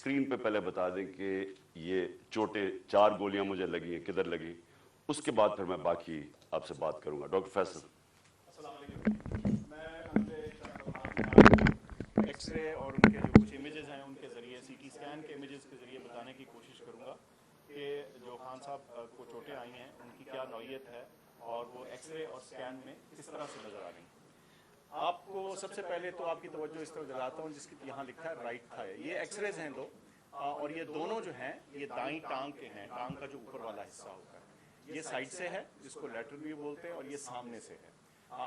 Screen پہ پہلے بتا دیں کہ یہ چوٹیں 4 گولیاں مجھے لگی ہیں کدھر لگی، اس کے بعد پھر میں باقی آپ سے بات کروں گا. ڈاکٹر فیصل. السلام علیکم. میں ایکس رے اور ان کے جو کچھ امیجز ہیں ان کے ذریعے سی ٹی اسکین کے امیجز کے ذریعے بتانے کی کوشش کروں گا کہ جو خان صاحب کو چوٹیں آئی ہیں ان کی کیا نوعیت ہے اور وہ ایکس رے اور اسکین میں کس طرح سے نظر آ رہی ہیں. آپ کو سب سے پہلے تو آپ کی توجہ اس طرف دلاتا ہوں جس کی یہاں لکھا ہے رائٹ تھائی. یہ ایکس ریز ہیں دو، اور یہ دونوں جو ہیں یہ دائیں ٹانگ کے ہیں. ٹانگ کا جو اوپر والا حصہ ہوتا ہے یہ سائڈ سے ہے جس کو لیٹرل ویو بولتے ہیں، اور یہ سامنے سے ہے.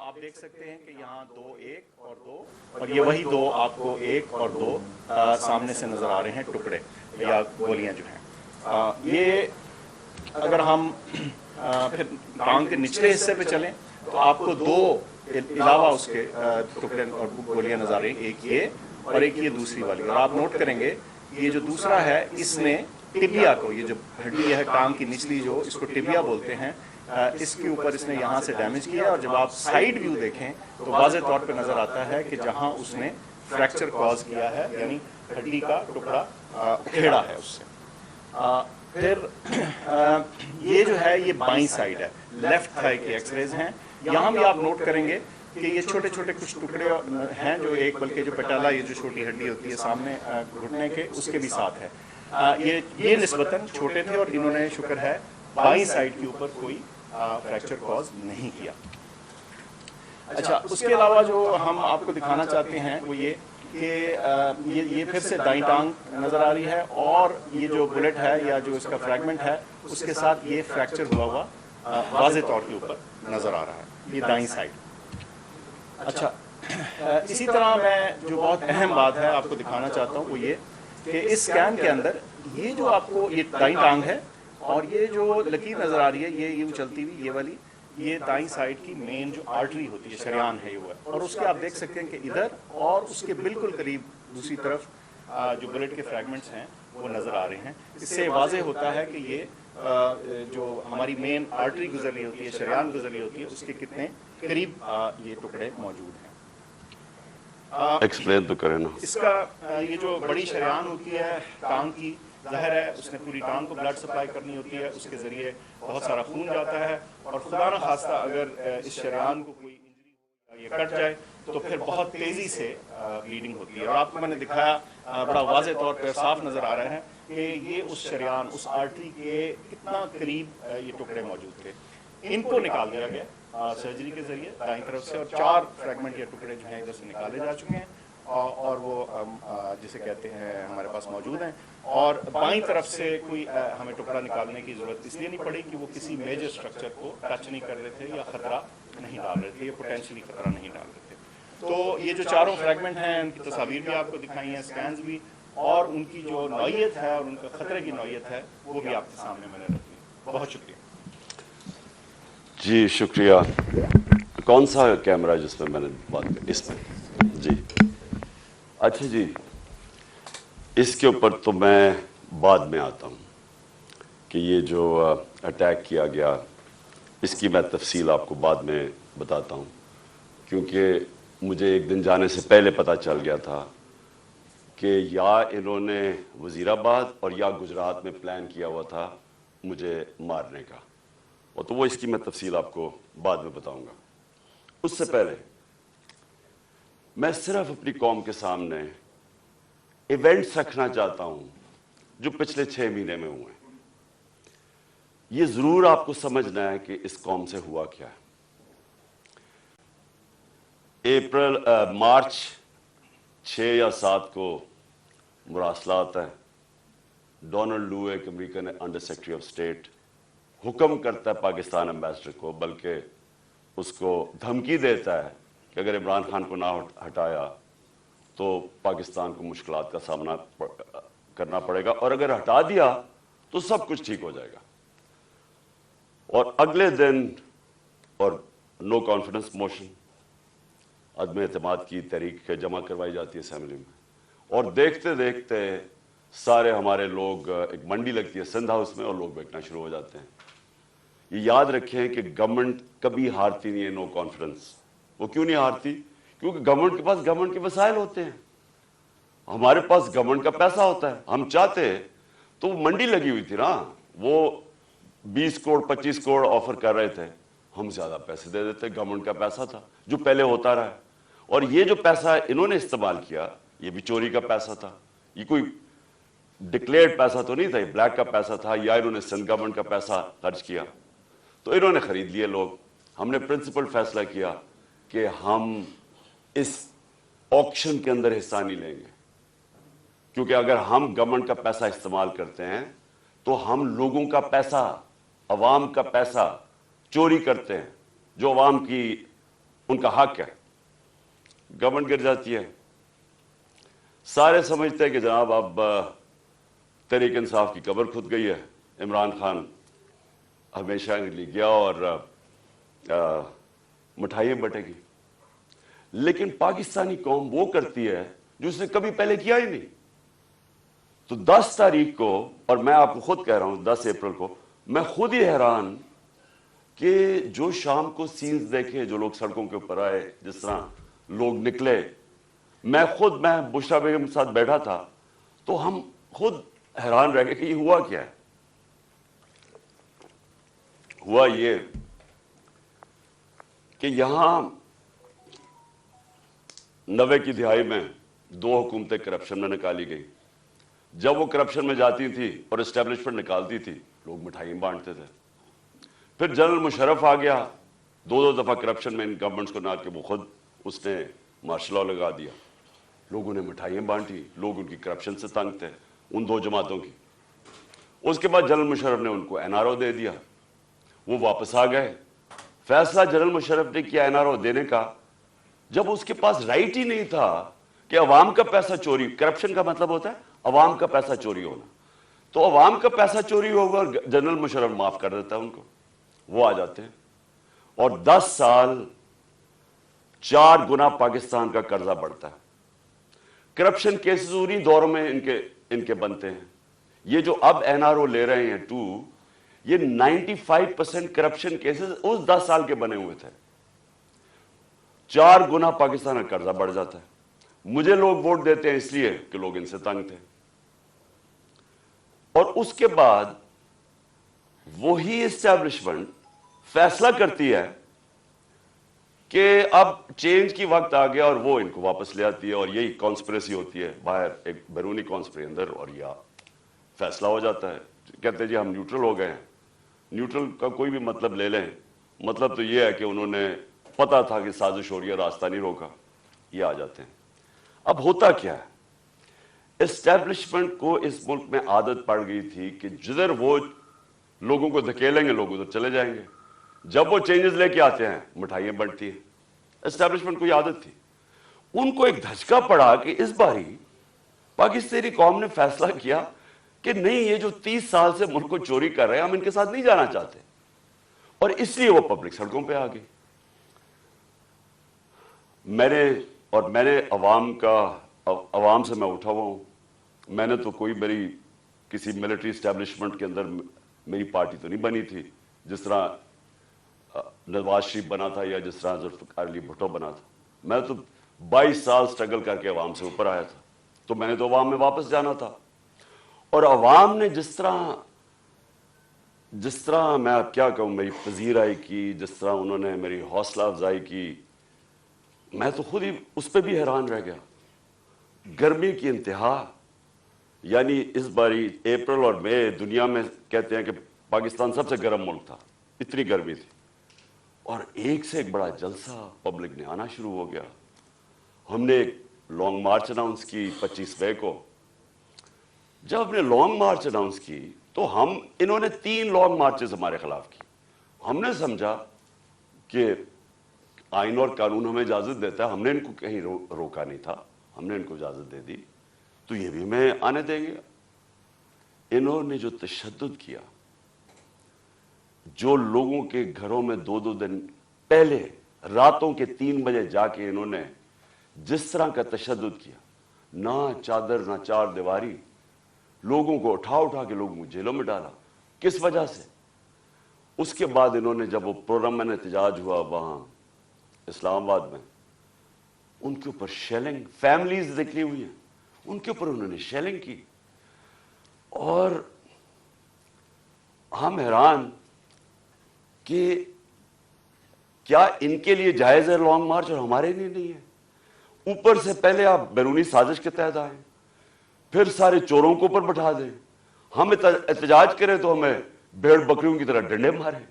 آپ دیکھ سکتے ہیں کہ یہاں 2 1 اور 2 اور یہ وہی 2 آپ کو 1 اور 2 سامنے سے نظر آ رہے ہیں ٹکڑے یا گولیاں جو ہیں. یہ اگر ہم پھر ٹانگ کے نچلے حصے پہ چلیں تو آپ کو 2 علاوہ اس کے ٹکڑے اور گولیاں نظر آ رہی ہیں، ایک یہ اور ایک یہ دوسری والی. اور آپ نوٹ کریں گے یہ جو دوسرا ہے اس نے ٹبیا کو، یہ جو ہڈی ہے ٹانگ کی نچلی جو اس کو ٹبیا بولتے ہیں، اس کے اوپر اس نے یہاں سے ڈیمیج کیا. اور جب آپ سائیڈ ویو دیکھیں تو واضح طور پہ نظر آتا ہے کہ جہاں اس نے فریکچر کاز کیا ہے یعنی ہڈی کا ٹکڑا اکھیڑا ہے اس سے. پھر یہ جو ہے یہ بائیں سائڈ ہے، لیفٹ تھائی کی ایکس ریز ہیں. یہاں بھی آپ نوٹ کریں گے کہ یہ چھوٹے چھوٹے کچھ ٹکڑے ہیں جو ایک بلکہ جو پٹالا یہ جو چھوٹی ہڈی ہوتی ہے سامنے گھٹنے کے اس کے بھی ساتھ ہے. یہ نسبتاً چھوٹے تھے اور انہوں نے شکر ہے بائیں سائڈ کے اوپر کوئی فریکچر کاز نہیں کیا. اچھا، اس کے علاوہ جو ہم آپ کو دکھانا چاہتے ہیں وہ یہ کہ یہ پھر سے دائیں ٹانگ نظر آ رہی ہے اور یہ جو بلٹ ہے یا جو اس کا فریگمنٹ ہے اس کے ساتھ یہ فریکچر ہوا واضح طور کے اوپر نظر آ رہا ہے. یہ دائیں سائڈ. اچھا، اسی طرح میں جو بہت اہم بات ہے آپ کو دکھانا چاہتا ہوں وہ یہ کہ اس اسکین کے اندر یہ جو آپ کو یہ دائیں ٹانگ ہے اور یہ جو لکیر نظر آ رہی ہے یہ یوں چلتی ہوئی یہ والی، یہ دائیں سائڈ کی مین جو آرٹری ہوتی ہے شریان ہے یہ وہ ہے. اور اس کے آپ دیکھ سکتے ہیں کہ ادھر اور اس کے بالکل قریب دوسری طرف جو بلٹ کے فریگمنٹس ہیں وہ نظر آ رہے ہیں. اس سے واضح ہوتا ہے کہ یہ جو ہماری مین آرٹری گزر رہی ہوتی ہے شریان گزر رہی ہوتی ہے اس کے کتنے قریب یہ ٹکڑے موجود ہیں. ایکسپلین تو کریں نا. اس کا یہ جو بڑی شریان ہوتی ہے ٹانگ کی، ظاہر ہے اس نے پوری ٹانگ کو بلڈ سپلائی کرنی ہوتی ہے، اس کے ذریعے بہت سارا خون جاتا ہے اور خدا نہ خواستہ اگر اس شریان کو کوئی انجری ہو یا یہ کٹ جائے تو پھر بہت تیزی سے بلیڈنگ ہوتی ہے. اور آپ کو میں نے دکھایا بڑا واضح طور پر صاف نظر آ رہا ہے کہ یہ اس شریان اس آرٹری کے کتنا قریب یہ ٹکڑے موجود تھے. ان کو نکال دیا گیا سرجری کے ذریعے دائیں طرف سے، اور 4 فریگمنٹ یا ٹکڑے جو ہیں ادھر سے نکالے جا چکے ہیں اور وہ جسے کہتے ہیں ہمارے پاس موجود ہیں. اور بائیں طرف سے کوئی ہمیں ٹکڑا نکالنے کی ضرورت اس لیے نہیں پڑی کہ وہ کسی میجر اسٹرکچر کو ٹچ نہیں کر رہے تھے یا خطرہ نہیں ڈال رہے تھے یا پوٹینشلی خطرہ نہیں ڈال رہے تھے. تو یہ جو 4 فریگمنٹ ہیں ان کی تصاویر بھی آپ کو دکھائی ہیں، اسکینز بھی، اور ان کی جو نوعیت ہے اور ان کا خطرے کی نوعیت ہے وہ بھی آپ کے سامنے میں نے رکھی. بہت شکریہ. جی شکریہ. کون سا کیمرہ جس میں نے بات کی؟ اس میں. جی اچھا جی، اس کے اوپر تو میں بعد میں آتا ہوں کہ یہ جو اٹیک کیا گیا اس کی میں تفصیل آپ کو بعد میں بتاتا ہوں، کیونکہ مجھے ایک دن جانے سے پہلے پتہ چل گیا تھا کہ یا انہوں نے وزیر آباد اور یا گجرات میں پلان کیا ہوا تھا مجھے مارنے کا، اور تو وہ اس کی میں تفصیل آپ کو بعد میں بتاؤں گا. اس سے پہلے میں صرف اپنی قوم کے سامنے ایونٹس رکھنا چاہتا ہوں جو پچھلے 6 مہینے میں ہوئے ہیں. یہ ضرور آپ کو سمجھنا ہے کہ اس قوم سے ہوا کیا ہے. مارچ 6 یا 7 کو مراسلات ہے. ڈونلڈ لو ایک American under secretary of state حکم کرتا ہے پاکستان امبیسڈر کو، بلکہ اس کو دھمکی دیتا ہے کہ اگر عمران خان کو نہ ہٹایا تو پاکستان کو مشکلات کا سامنا کرنا پڑے گا، اور اگر ہٹا دیا تو سب کچھ ٹھیک ہو جائے گا. اور اگلے دن اور نو کانفیڈنس موشن، عدم اعتماد کی تحریک جمع کروائی جاتی ہے اسمبلی میں، اور دیکھتے دیکھتے سارے ہمارے لوگ، ایک منڈی لگتی ہے سندھ ہاؤس میں اور لوگ بیٹھنا شروع ہو جاتے ہیں. یہ یاد رکھیں کہ گورنمنٹ کبھی ہارتی نہیں ہے نو کانفیڈنس. وہ کیوں نہیں ہارتی؟ کیونکہ گورنمنٹ کے پاس گورنمنٹ کے وسائل ہوتے ہیں. ہمارے پاس گورنمنٹ کا پیسہ ہوتا ہے, ہم چاہتے تو منڈی لگی ہوئی تھی نا, وہ 20 کروڑ 25 کروڑ آفر کر رہے تھے, ہم زیادہ پیسے دے دیتے, گورنمنٹ کا پیسہ تھا جو پہلے ہوتا رہا ہے. اور یہ جو پیسہ انہوں نے استعمال کیا یہ بھی چوری کا پیسہ تھا, یہ کوئی ڈکلیئرڈ پیسہ تو نہیں تھا, یہ بلیک کا پیسہ تھا, یا انہوں نے سندھ گورنمنٹ کا پیسہ خرچ کیا تو انہوں نے خرید لیے لوگ. ہم نے پرنسپل فیصلہ کیا کہ ہم اس آکشن کے اندر حصہ نہیں لیں گے, کیونکہ اگر ہم گورنمنٹ کا پیسہ استعمال کرتے ہیں تو ہم لوگوں کا پیسہ, عوام کا پیسہ چوری کرتے ہیں, جو عوام کی ان کا حق ہے. گورنمنٹ گر جاتی ہے, سارے سمجھتے ہیں کہ جناب اب تحریک انصاف کی قبر کھد گئی ہے, عمران خان ہمیشہ کے لیے گیا اور مٹھائیاں بٹے گی. لیکن پاکستانی قوم وہ کرتی ہے جو اس نے کبھی پہلے کیا ہی نہیں. تو 10 تاریخ کو, اور میں آپ کو خود کہہ رہا ہوں 10 اپریل کو, میں خود ہی حیران کہ جو شام کو سینز دیکھے, جو لوگ سڑکوں کے اوپر آئے, جس طرح لوگ نکلے, میں بشرا بیگم کے ساتھ بیٹھا تھا تو ہم خود حیران رہ گئے کہ یہ ہوا کیا ہے. ہوا یہ کہ یہاں 90 کی دہائی میں 2 حکومتیں کرپشن میں نکالی گئی. جب وہ کرپشن میں جاتی تھی اور اسٹیبلشمنٹ نکالتی تھی, لوگ مٹھائیاں بانٹتے تھے. پھر جنرل مشرف آ گیا, 2 دفعہ کرپشن میں ان گورنمنٹس کو نہ کہ وہ خود اس نے مارشل لاء لگا دیا. لوگوں نے مٹھائیاں بانٹی, لوگ ان کی کرپشن سے تنگ تھے, ان 2 جماعتوں کی. اس کے بعد جنرل مشرف نے ان کو NRO دے دیا, وہ واپس آ گئے. فیصلہ جنرل مشرف نے کیا NRO دینے کا جب اس کے پاس رائٹ ہی نہیں تھا کہ عوام کا پیسہ چوری, کرپشن کا مطلب ہوتا ہے عوام کا پیسہ چوری ہونا. تو عوام کا پیسہ چوری ہوگا اور جنرل مشرف معاف کر دیتا ہے ان کو, وہ آ جاتے ہیں اور 10 سال 4 گنا پاکستان کا قرضہ بڑھتا ہے. کرپشن کیسز انہی دوروں میں ان کے بنتے ہیں. یہ جو اب NRO لے رہے ہیں 2, یہ 95% کرپشن کیسز اس 10 سال کے بنے ہوئے تھے. 4 گنا پاکستان کا قرضہ بڑھ جاتا ہے. مجھے لوگ ووٹ دیتے ہیں اس لیے کہ لوگ ان سے تنگ تھے. اور اس کے بعد وہی اسٹیبلشمنٹ فیصلہ کرتی ہے کہ اب چینج کی وقت آ گیا اور وہ ان کو واپس لے آتی ہے, اور یہی کانسپریسی ہوتی ہے باہر, ایک بیرونی کانسپری اندر, اور یہ فیصلہ ہو جاتا ہے. کہتے ہیں جی ہم نیوٹرل ہو گئے ہیں. نیوٹرل کا کوئی بھی مطلب لے لیں, مطلب تو یہ ہے کہ انہوں نے پتا تھا کہ سازش ہو رہی ہے, راستہ نہیں روکا, یہ آ جاتے ہیں. اب ہوتا کیا ہے, اسٹیبلشمنٹ کو اس ملک میں عادت پڑ گئی تھی کہ جدھر وہ لوگوں کو دھکیلیں گے لوگ ادھر چلے جائیں گے. جب وہ چینجز لے کے آتے ہیں مٹھائیاں بنتی ہیں. اسٹیبلشمنٹ کو یہ عادت تھی. ان کو ایک دھچکا پڑا کہ اس باری پاکستانی قوم نے فیصلہ کیا کہ نہیں, یہ جو 30 سال سے ملک کو چوری کر رہے ہیں ہم ان کے ساتھ نہیں جانا چاہتے, اور اس لیے وہ پبلک سڑکوں پہ آ گئی. میں نے عوام سے میں اٹھا ہوا ہوں. میں نے تو میری کسی ملٹری اسٹیبلشمنٹ کے اندر میری پارٹی تو نہیں بنی تھی, جس طرح نواز شریف بنا تھا یا جس طرح ذوالفقار علی بھٹو بنا تھا. میں تو 22 سال سٹرگل کر کے عوام سے اوپر آیا تھا, تو میں نے تو عوام میں واپس جانا تھا. اور عوام نے جس طرح میں اب کیا کہوں, میری پذیرائی کی, جس طرح انہوں نے میری حوصلہ افزائی کی, میں تو خود ہی اس پہ بھی حیران رہ گیا. گرمی کی انتہا, یعنی اس باری اپریل اور مئی دنیا میں کہتے ہیں کہ پاکستان سب سے گرم ملک تھا, اتنی گرمی تھی, اور ایک سے ایک بڑا جلسہ پبلک نے آنا شروع ہو گیا. ہم نے ایک لانگ مارچ اناؤنس کی 25 مئی کو. جب ہم نے لانگ مارچ اناؤنس کی تو انہوں نے 3 لانگ مارچز ہمارے خلاف کی. ہم نے سمجھا کہ آئین اور قانون ہمیں اجازت دیتا ہے, ہم نے ان کو کہیں روکا نہیں تھا, ہم نے ان کو اجازت دے دی, تو یہ بھی ہمیں آنے دیں گے. انہوں نے جو تشدد کیا, جو لوگوں کے گھروں میں 2 دن پہلے راتوں کے 3 بجے جا کے انہوں نے جس طرح کا تشدد کیا, نہ چادر نہ چار دیواری, لوگوں کو اٹھا کے لوگوں کو جیلوں میں ڈالا. کس وجہ سے؟ اس کے بعد انہوں نے جب وہ پرامن احتجاج ہوا وہاں اسلام آباد میں, ان کے اوپر شیلنگ, فیملیز نکلی ہوئی ہیں, उनके ऊपर उन्होंने शेलिंग की। और हम हैरान कि क्या इनके लिए जायज है लॉन्ग मार्च और हमारे लिए नहीं है। ऊपर से पहले आप बैरूनी साजिश के तहत आए, फिर सारे चोरों को ऊपर बैठा दें, हम एहतजाज करें तो हमें भेड़ बकरियों की तरह डंडे मारें।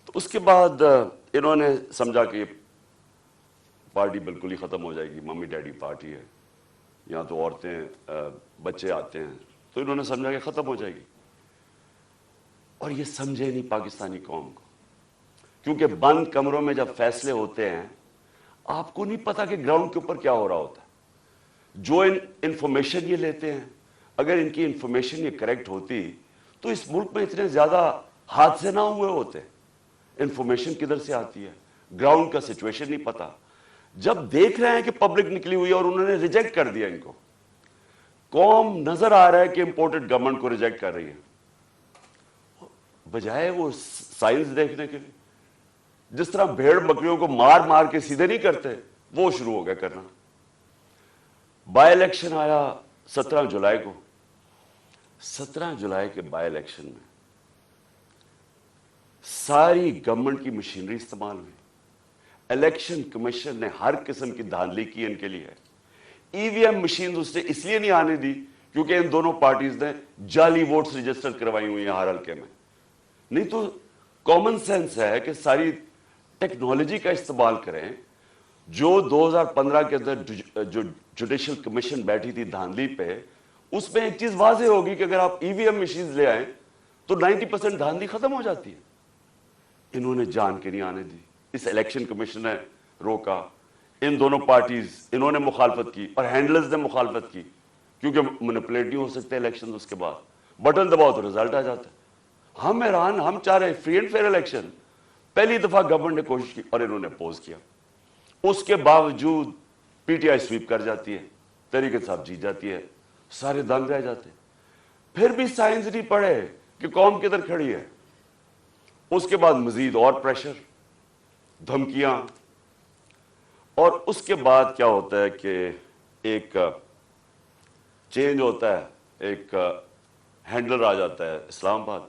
तो उसके बाद इन्होंने समझा कि पार्टी बिल्कुल ही खत्म हो जाएगी, मम्मी डैडी पार्टी है, यहाँ तो औरतें बच्चे आते हैं, तो इन्होंने समझा कि खत्म हो जाएगी। और ये समझे नहीं पाकिस्तानी कौम को, क्योंकि बंद कमरों में जब फैसले होते हैं आपको नहीं पता कि ग्राउंड के ऊपर क्या हो रहा होता है। जो इंफॉर्मेशन ये लेते हैं, अगर इनकी इंफॉर्मेशन ये करेक्ट होती तो इस मुल्क में इतने ज्यादा हादसे ना हुए होते। इंफॉर्मेशन किधर से आती है, ग्राउंड का सिचुएशन नहीं पता। जब देख रहे हैं कि पब्लिक निकली हुई है और उन्होंने रिजेक्ट कर दिया इनको, कौम नजर आ रहा है कि इंपोर्टेड गवर्नमेंट को रिजेक्ट कर रही है, बजाय वो साइंस देखने के लिए जिस तरह भेड़ बकरियों को मार मार के सीधे नहीं करते, वो शुरू हो गया करना। बाय इलेक्शन आया 17 जुलाई को। 17 जुलाई के बाय इलेक्शन में सारी गवर्नमेंट की मशीनरी इस्तेमाल हुई। इलेक्शन कमीशन ने हर किस्म की धांधली की इनके लिए। ईवीएम मशीन उसने इसलिए नहीं आने दी क्योंकि इन दोनों पार्टीज ने जाली वोट्स रजिस्टर करवाई हुई हैं हर हल्के में। नहीं तो कॉमन सेंस है कि सारी टेक्नोलॉजी का इस्तेमाल करें। जो 2015 के अंदर जो जुडिशल कमीशन बैठी थी धांधली पे, उसमें एक चीज वाजे होगी कि अगर आप ईवीएम मशीन ले आए तो 90% धांधली खत्म हो जाती है। इन्होंने जान के नहीं आने दी, इस इलेक्शन कमीशन ने रोका। इन दोनों पार्टीज इन्होंने मुखालफत की और हैंडलर्स ने मुखालफत की, क्योंकि मैनिपुलेट नहीं हो सकते इलेक्शन। उसके बाद बटन दबाओ तो रिजल्ट आ जाता है। हम हैरान, हम चाह रहे फ्री एंड फेयर इलेक्शन। पहली दफा गवर्नमेंट ने कोशिश की और इन्होंने अपोज किया। उसके बावजूद पीटीआई स्वीप कर जाती है, तहरीक इंसाफ जीत जाती है, सारे दंग रह जाते। फिर भी साइंस नहीं पढ़े कि कौम किधर खड़ी है। उसके बाद मजीद और प्रेशर, धमकियां, और उसके बाद क्या होता है कि एक चेंज होता है, एक हैंडलर आ जाता है Islamabad,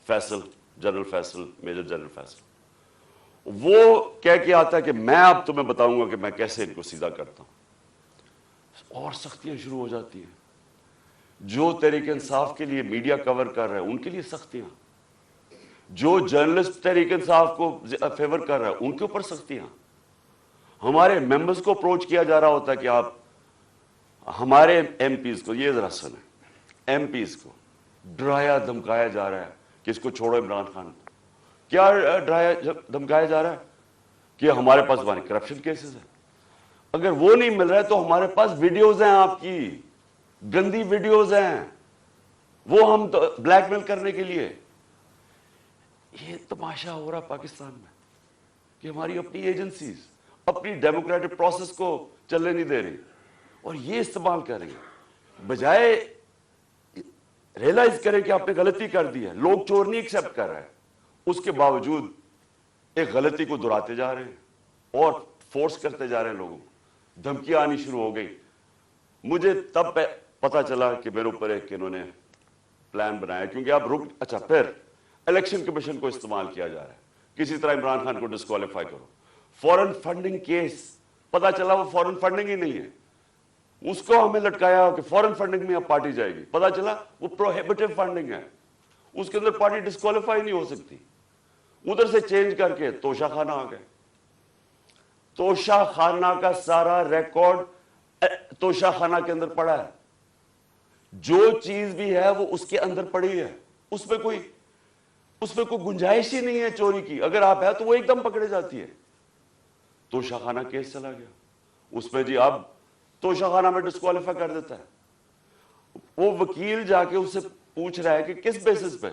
Faisal, general Faisal, major general Faisal. वो कह के आता है कि मैं अब तुम्हें बताऊंगा कि मैं कैसे इनको सीधा करता हूं। और सख्तियां शुरू हो जाती हैं। जो तहरीक इंसाफ के लिए मीडिया कवर कर रहे हैं उनके लिए सख्तियां, जो जर्नलिस्ट तहरीक इंसाफ को फेवर कर रहा है उनके ऊपर सख्तियां। हमारे मेंबर्स को अप्रोच किया जा रहा होता है कि आप हमारे एमपीज को, ये जरा सुने, एमपीज को डराया धमकाया जा रहा है कि इसको छोड़ो इमरान खान। क्या डराया धमकाया जा रहा है कि हमारे पास हमारे करप्शन केसेस है। अगर वो नहीं मिल रहा है तो हमारे पास वीडियोज हैं, आपकी गंदी वीडियोज हैं, वो हम तो ब्लैकमेल करने के लिए। ये तमाशा हो रहा पाकिस्तान में कि हमारी अपनी एजेंसीज अपनी डेमोक्रेटिक प्रोसेस को चलने नहीं दे रही और ये इस्तेमाल कर रही है। बजाय रियलाइज करें कि आपने गलती कर दी है। लोग चोर नहीं एक्सेप्ट कर रहे हैं, उसके बावजूद एक गलती को दोहराते जा रहे हैं और फोर्स करते जा रहे हैं लोगों को। धमकियां आनी शुरू हो गई। मुझे तब पता चला कि मेरे ऊपर एक इन्होंने प्लान बनाया, क्योंकि आप अच्छा, फिर इलेक्शन कमीशन को इस्तेमाल किया जा रहा है, किसी तरह इमरान खान को डिस्क्वालीफाई करो। फॉरेन फंडिंग केस, पता चला वो फॉरेन फंडिंग ही नहीं है, उसको हमें लटकाया कि फॉरेन फंडिंग में अब पार्टी जाएगी। पता चला वो प्रोहिबिटिव फंडिंग है, उसके अंदर पार्टी डिस्क्वालीफाई नहीं हो सकती। उधर से चेंज करके तोशा खाना आ गए। तोशा खाना का सारा रिकॉर्ड तोशा खाना के अंदर पड़ा है। जो चीज भी है वो उसके अंदर पड़ी है, उसमें कोई गुंजाइश ही नहीं है चोरी की। अगर आप है तो वो एकदम पकड़े जाती है। तोशा खाना केस चला गया, उसमें जी अब तोशा खाना में डिस्क्वालीफाई कर देता है। वो वकील जाके उससे पूछ रहा है कि किस बेसिस पे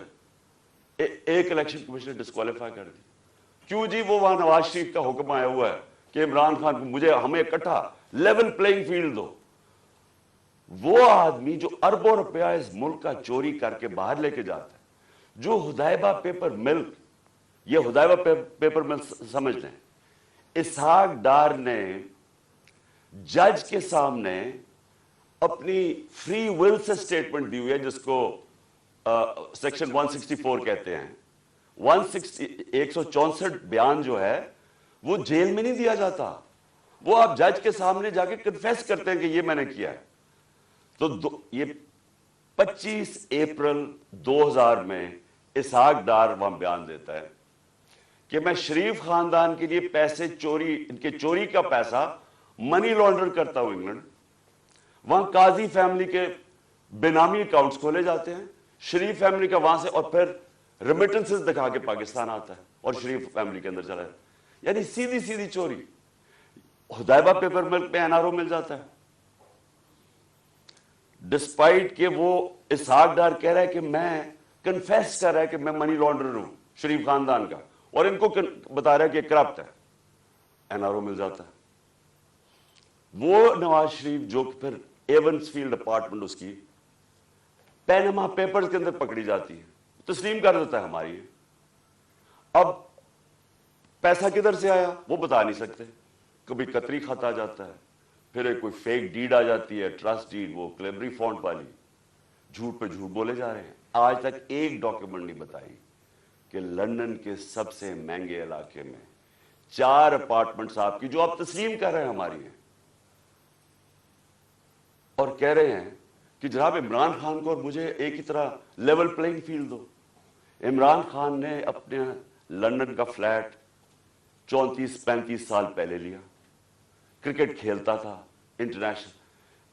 एक इलेक्शन कमीशन डिस्क्वालीफाई कर दी। क्यों जी? वो वहां नवाज शरीफ का हुक्म आया हुआ है कि इमरान खान को हमें इकट्ठा लेवल प्लेइंग फील्ड दो। वो आदमी जो अरबों रुपया इस मुल्क का चोरी करके बाहर लेके जाता है, जो हुदैबा पेपर मिल्क, ये हुदैबा पेपर मिल्क समझ लें, इसहाक डार ने जज के सामने अपनी फ्री विल से स्टेटमेंट दी हुई है, जिसको सेक्शन 164 कहते हैं। 164 बयान जो है वो जेल में नहीं दिया जाता, वो आप जज के सामने जाके कन्फेस करते हैं कि ये मैंने किया है। तो ये 25 अप्रैल 2000 में इसहाक डार वहां बयान देता है कि मैं शरीफ खानदान के लिए पैसे चोरी, इनके चोरी का पैसा मनी लॉन्डर करता हूं इंग्लैंड। वहां काजी फैमिली के बेनामी अकाउंट्स खोले जाते हैं, शरीफ फैमिली का वहां से, और फिर रेमिटेंसेस दिखा के पाकिस्तान आता है और शरीफ फैमिली के अंदर चला जाता है। यानी सीधी सीधी चोरी। हुदैबा पेपर मिल्क में एनआरओ मिल जाता है, डिस्पाइट कि वो इसहाक डार कह रहा है कि मैं कन्फेस कर रहा है कि मैं मनी लॉन्डर हूं शरीफ खानदान का, और इनको बता रहा है कि करप्ट है, एनआरओ मिल जाता है। वो नवाज शरीफ जो फिर एवंसफील्ड अपार्टमेंट उसकी पैनामा पेपर्स के अंदर पकड़ी जाती है, तस्लीम कर देता है हमारी। अब पैसा किधर से आया वो बता नहीं सकते, कभी कतरी खत आ जाता है, फिर एक कोई फेक डीड आ जाती है, ट्रस्ट डीड, वो क्लेबरी फॉन्ट वाली, झूठ पे झूठ बोले जा रहे हैं। आज तक एक डॉक्यूमेंट नहीं बताई कि लंदन के सबसे महंगे इलाके में 4 अपार्टमेंट्स आपकी जो आप तस्लीम कर रहे हैं हमारी हैं, और कह रहे हैं कि जनाब इमरान खान को और मुझे एक ही तरह लेवल प्लेइंग फील्ड दो। इमरान खान ने अपने लंदन का फ्लैट 34-35 साल पहले लिया, क्रिकेट खेलता था इंटरनेशनल।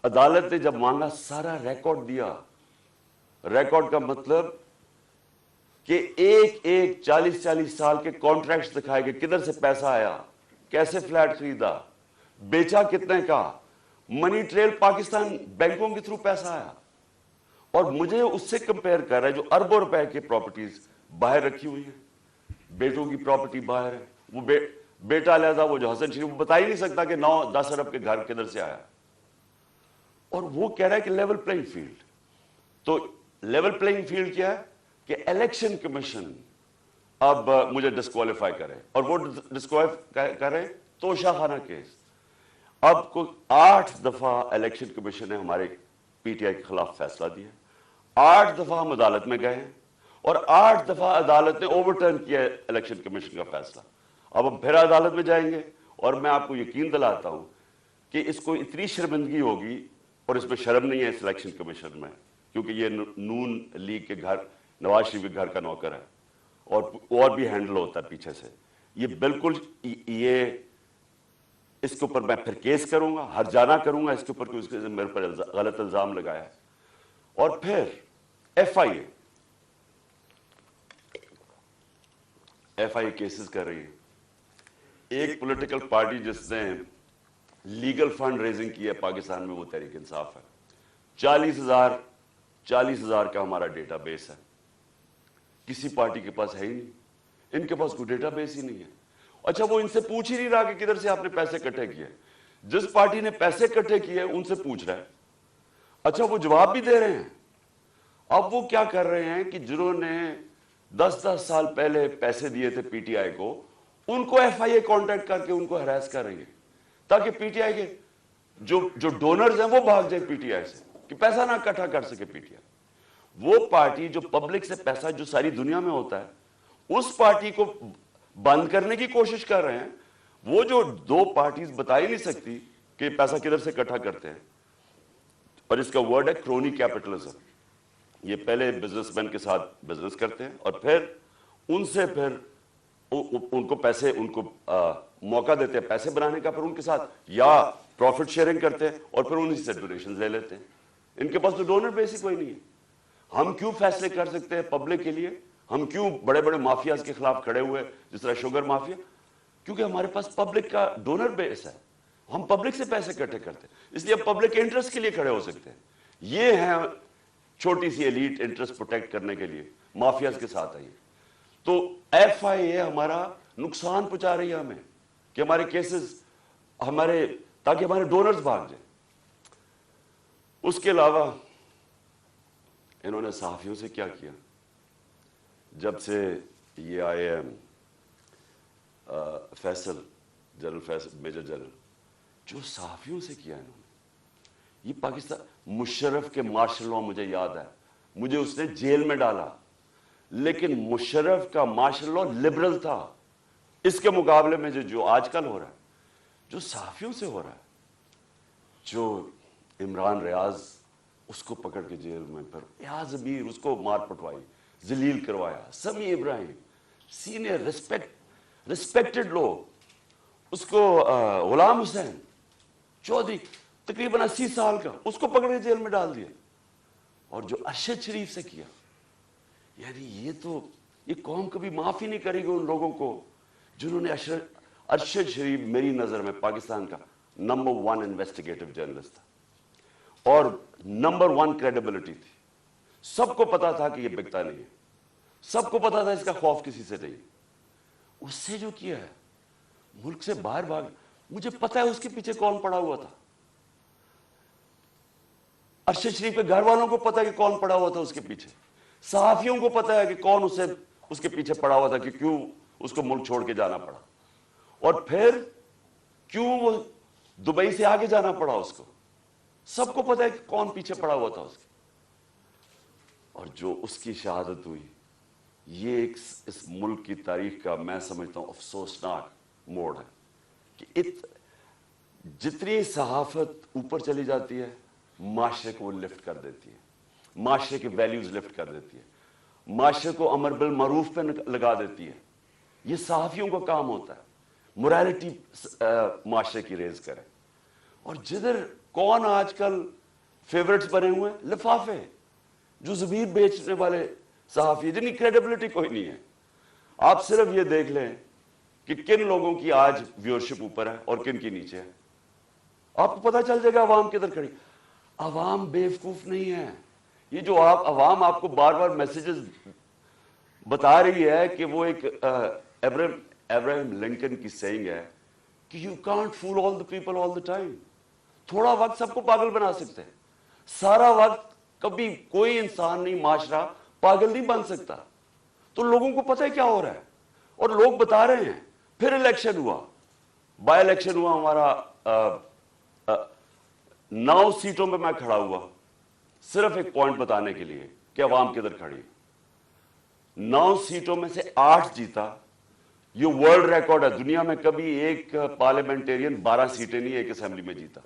अदालत ने जब मांगा सारा रिकॉर्ड दिया। रिकॉर्ड का मतलब कि एक एक 40-40 साल के कॉन्ट्रैक्ट्स दिखाए कि किधर से पैसा आया, कैसे फ्लैट खरीदा, बेचा कितने का, मनी ट्रेल पाकिस्तान बैंकों के थ्रू पैसा आया। और मुझे उससे कंपेयर कर रहा है जो अरबों रुपए की प्रॉपर्टीज बाहर रखी हुई है, बेटों की प्रॉपर्टी बाहर है, वो बेटा लिहाजा वो जो हसन शरीफ बता ही नहीं सकता कि 9-10 अरब के घर किधर से आया, और वो कह रहा है कि लेवल प्लेइंग फील्ड। तो लेवल प्लेइंग फील्ड क्या है कि इलेक्शन कमीशन अब मुझे डिस्क्वालीफाई करे, और वो डिस्क्वालीफाई करे तोशाखाना केस। अब को 8 दफा इलेक्शन कमीशन ने हमारे पीटीआई के खिलाफ फैसला दिया, 8 दफा हम अदालत में गए हैं, और 8 दफा अदालत ने ओवरटर्न किया इलेक्शन कमीशन का फैसला। अब हम फिर अदालत में जाएंगे, और मैं आपको यकीन दिलाता हूं कि इसको इतनी शर्मिंदगी होगी, और इसमें शर्म नहीं है इस इलेक्शन कमीशन में, क्योंकि ये नून लीग के घर, नवाज शरीफ के घर का नौकर है, और भी हैंडल होता है पीछे से। ये बिल्कुल ये इसके ऊपर मैं फिर केस करूंगा, हरजाना करूंगा इसके ऊपर, क्योंकि उसके मेरे पर गलत इल्जाम लगाया है। और फिर एफआईए केसेस कर रही है। एक पॉलिटिकल पार्टी जिसने लीगल फंड रेजिंग की है पाकिस्तान में, वो तहरीक इंसाफ है। 40,000 का हमारा डेटाबेस है, किसी पार्टी के पास है ही नहीं, इनके पास कोई डेटाबेस ही नहीं है। अच्छा, वो इनसे पूछ ही नहीं रहा कि किधर से आपने पैसे इकट्ठे किए। जिस पार्टी ने पैसे इकट्ठे किए उनसे पूछ रहा है। अच्छा, वो जवाब भी दे रहे हैं। अब वो क्या कर रहे हैं कि जिन्होंने 10-10 साल पहले पैसे दिए थे पीटीआई को, उनको एफआईए कांटेक्ट करके उनको हरास कर रही है, ताकि पीटीआई के जो डोनर्स हैं वो भाग जाए पीटीआई से, कि पैसा ना इकट्ठा कर सके पीटीआई। वो पार्टी जो पब्लिक से पैसा, जो सारी दुनिया में होता है, उस पार्टी को बंद करने की कोशिश कर रहे हैं। वो जो 2 पार्टीज बता ही नहीं सकती कि पैसा किधर से इकट्ठा करते हैं, और इसका वर्ड है क्रोनी कैपिटलिज्म। ये पहले बिजनेसमैन के साथ बिजनेस करते हैं, और फिर उनसे फिर उनको पैसे, उनको मौका देते हैं पैसे बनाने का, फिर उनके साथ या प्रॉफिट शेयरिंग करते हैं, और फिर उन्हीं से डोनेशन ले लेते हैं। इनके पास तो डोनर बेसिक कोई नहीं है। हम क्यों फैसले कर सकते हैं पब्लिक के लिए? हम क्यों बड़े बड़े माफियाज के खिलाफ खड़े हुए, जिस तरह शुगर माफिया? क्योंकि हमारे पास पब्लिक का डोनर बेस है, हम पब्लिक से पैसे इकट्ठे करते हैं, इसलिए पब्लिक के इंटरेस्ट के लिए खड़े हो सकते हैं। ये है छोटी सी एलीट इंटरेस्ट प्रोटेक्ट करने के लिए माफियाज के साथ है। तो एफआईए हमारा नुकसान पहुंचा रही है हमें, कि हमारे केसेस हमारे, ताकि हमारे डोनर्स भाग जाए। उसके अलावा इन्होंने सहाफियों से क्या किया? जब से ये आए हैं Faisal, general Faisal, major general, जो सहाफियों से किया इन्होंने, ये पाकिस्तान, मुशर्रफ के मार्शल लॉ मुझे याद है, मुझे उसने जेल में डाला, लेकिन मुशर्रफ का मार्शल लॉ लिबरल था। इसके मुकाबले में जो आजकल हो रहा है, जो सहाफियों से हो रहा है, जो इमरान रियाज उसको पकड़ के जेल में, फिर रियाज अमीर उसको मार पटवाई, जलील करवाया, समी इब्राहिम सीनियर रिस्पेक्टेड लोग, उसको गुलाम हुसैन चौधरी तकरीबन 80 साल का, उसको पकड़ के जेल में डाल दिया। और जो अरशद शरीफ से किया, यानी ये कौम कभी माफ ही नहीं करेगी उन लोगों को जिन्होंने अरशद शरीफ मेरी नजर में पाकिस्तान का नंबर 1 इन्वेस्टिगेटिव जर्नलिस्ट था और नंबर 1 क्रेडिबिलिटी थी। सबको पता था कि ये बिकता नहीं है, सबको पता था इसका खौफ किसी से नहीं। उससे जो किया है, मुल्क से बाहर भाग, मुझे पता है उसके पीछे कौन पड़ा हुआ था। अरशद शरीफ के घर वालों को पता है कि कौन पड़ा हुआ था उसके पीछे, सहाफियों को पता है कि कौन उसके पीछे पड़ा हुआ था, कि क्यों उसको मुल्क छोड़ के जाना पड़ा, और फिर क्यों वो दुबई से आगे जाना पड़ा उसको। सबको पता है कि कौन पीछे पड़ा हुआ था उसके। और जो उसकी शहादत हुई, ये इस मुल्क की तारीख का मैं समझता हूं अफसोसनाक मोड़ है कि जितनी सहाफत ऊपर चली जाती है, माशरे को वो लिफ्ट कर देती है, माशरे के वैल्यूज लिफ्ट कर देती है, माशरे को अमर बिल मरूफ पे लगा देती है। ये सहाफियों का काम होता है, मोरालिटी माशरे की रेज करे। और जिधर कौन आजकल फेवरेट्स बने हुए हैं, लिफाफे जो ज़मीर बेचने वाले सहाफी, जिनकी क्रेडिबिलिटी कोई नहीं है। आप सिर्फ ये देख लें कि किन लोगों की आज व्यूअरशिप ऊपर है और किन की नीचे है, आपको पता चल जाएगा अवाम किधर खड़ी। अवाम बेवकूफ नहीं है। ये जो अवाम आपको बार बार मैसेजेस बता रही है कि वो एक अब्राहम लिंकन की सेइंग है कि you can't fool all the people all the time. थोड़ा वक्त सबको पागल बना सकते हैं, सारा वक्त कभी कोई इंसान नहीं, माशरा पागल नहीं बन सकता। तो लोगों को पता है क्या हो रहा है और लोग बता रहे हैं। फिर इलेक्शन हुआ, बाय इलेक्शन हुआ हमारा, 9 सीटों पे मैं खड़ा हुआ, सिर्फ एक पॉइंट बताने के लिए कि अवाम किधर खड़ी। 9 सीटों में से 8 जीता। ये वर्ल्ड रिकॉर्ड है, दुनिया में कभी एक पार्लियामेंटेरियन 12 सीटें नहीं एक असेंबली में जीता।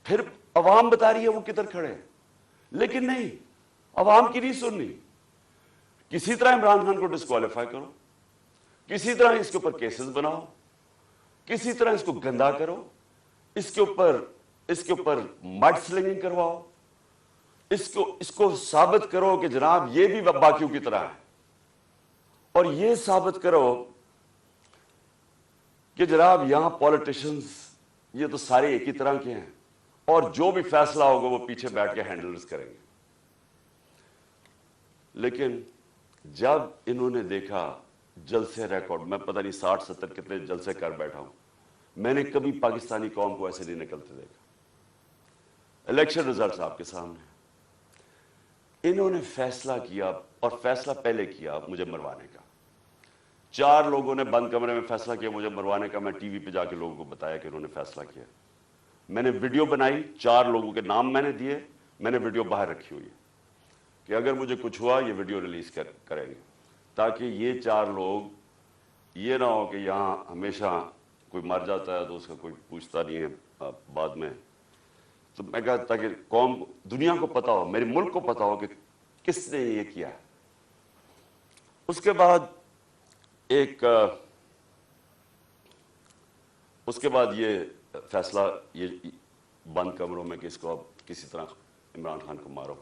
फिर अवाम बता रही है वो किधर खड़े हैं, लेकिन नहीं, अवाम की नहीं सुननी। किसी तरह इमरान खान को डिस्क्वालीफाई करो, किसी तरह इसके ऊपर केसेस बनाओ, किसी तरह इसको गंदा करो, इसके ऊपर मड स्लिंगिंग करवाओ, इसको साबित करो कि जनाब ये भी बाकियों की तरह है, और ये साबित करो कि जनाब यहां पॉलिटिशियंस ये तो सारे एक ही तरह के हैं और जो भी फैसला होगा वो पीछे बैठ के हैंडलर्स करेंगे। लेकिन जब इन्होंने देखा जलसे रिकॉर्ड, मैं पता नहीं 60-70 कितने जलसे कर बैठा हूं, मैंने कभी पाकिस्तानी कौम को ऐसे नहीं निकलते देखा। इलेक्शन रिजल्ट्स आपके सामने, इन्होंने फैसला किया, और फैसला पहले किया मुझे मरवाने का। 4 लोगों ने बंद कमरे में फैसला किया मुझे मरवाने का। मैं टीवी पे जाके लोगों को बताया कि इन्होंने फैसला किया। मैंने वीडियो बनाई, 4 लोगों के नाम मैंने दिए, मैंने वीडियो बाहर रखी हुई है कि अगर मुझे कुछ हुआ ये वीडियो रिलीज करेंगे, ताकि ये 4 लोग ये ना हो कि यहां हमेशा कोई मर जाता है तो उसका कोई पूछता नहीं है बाद में। तो मैं कहा ताकि कौम दुनिया को पता हो, मेरे मुल्क को पता हो कि किसने ये किया है। उसके बाद ये फैसला, ये बंद कमरों में कि इसको अब किसी तरह इमरान खान को मारो।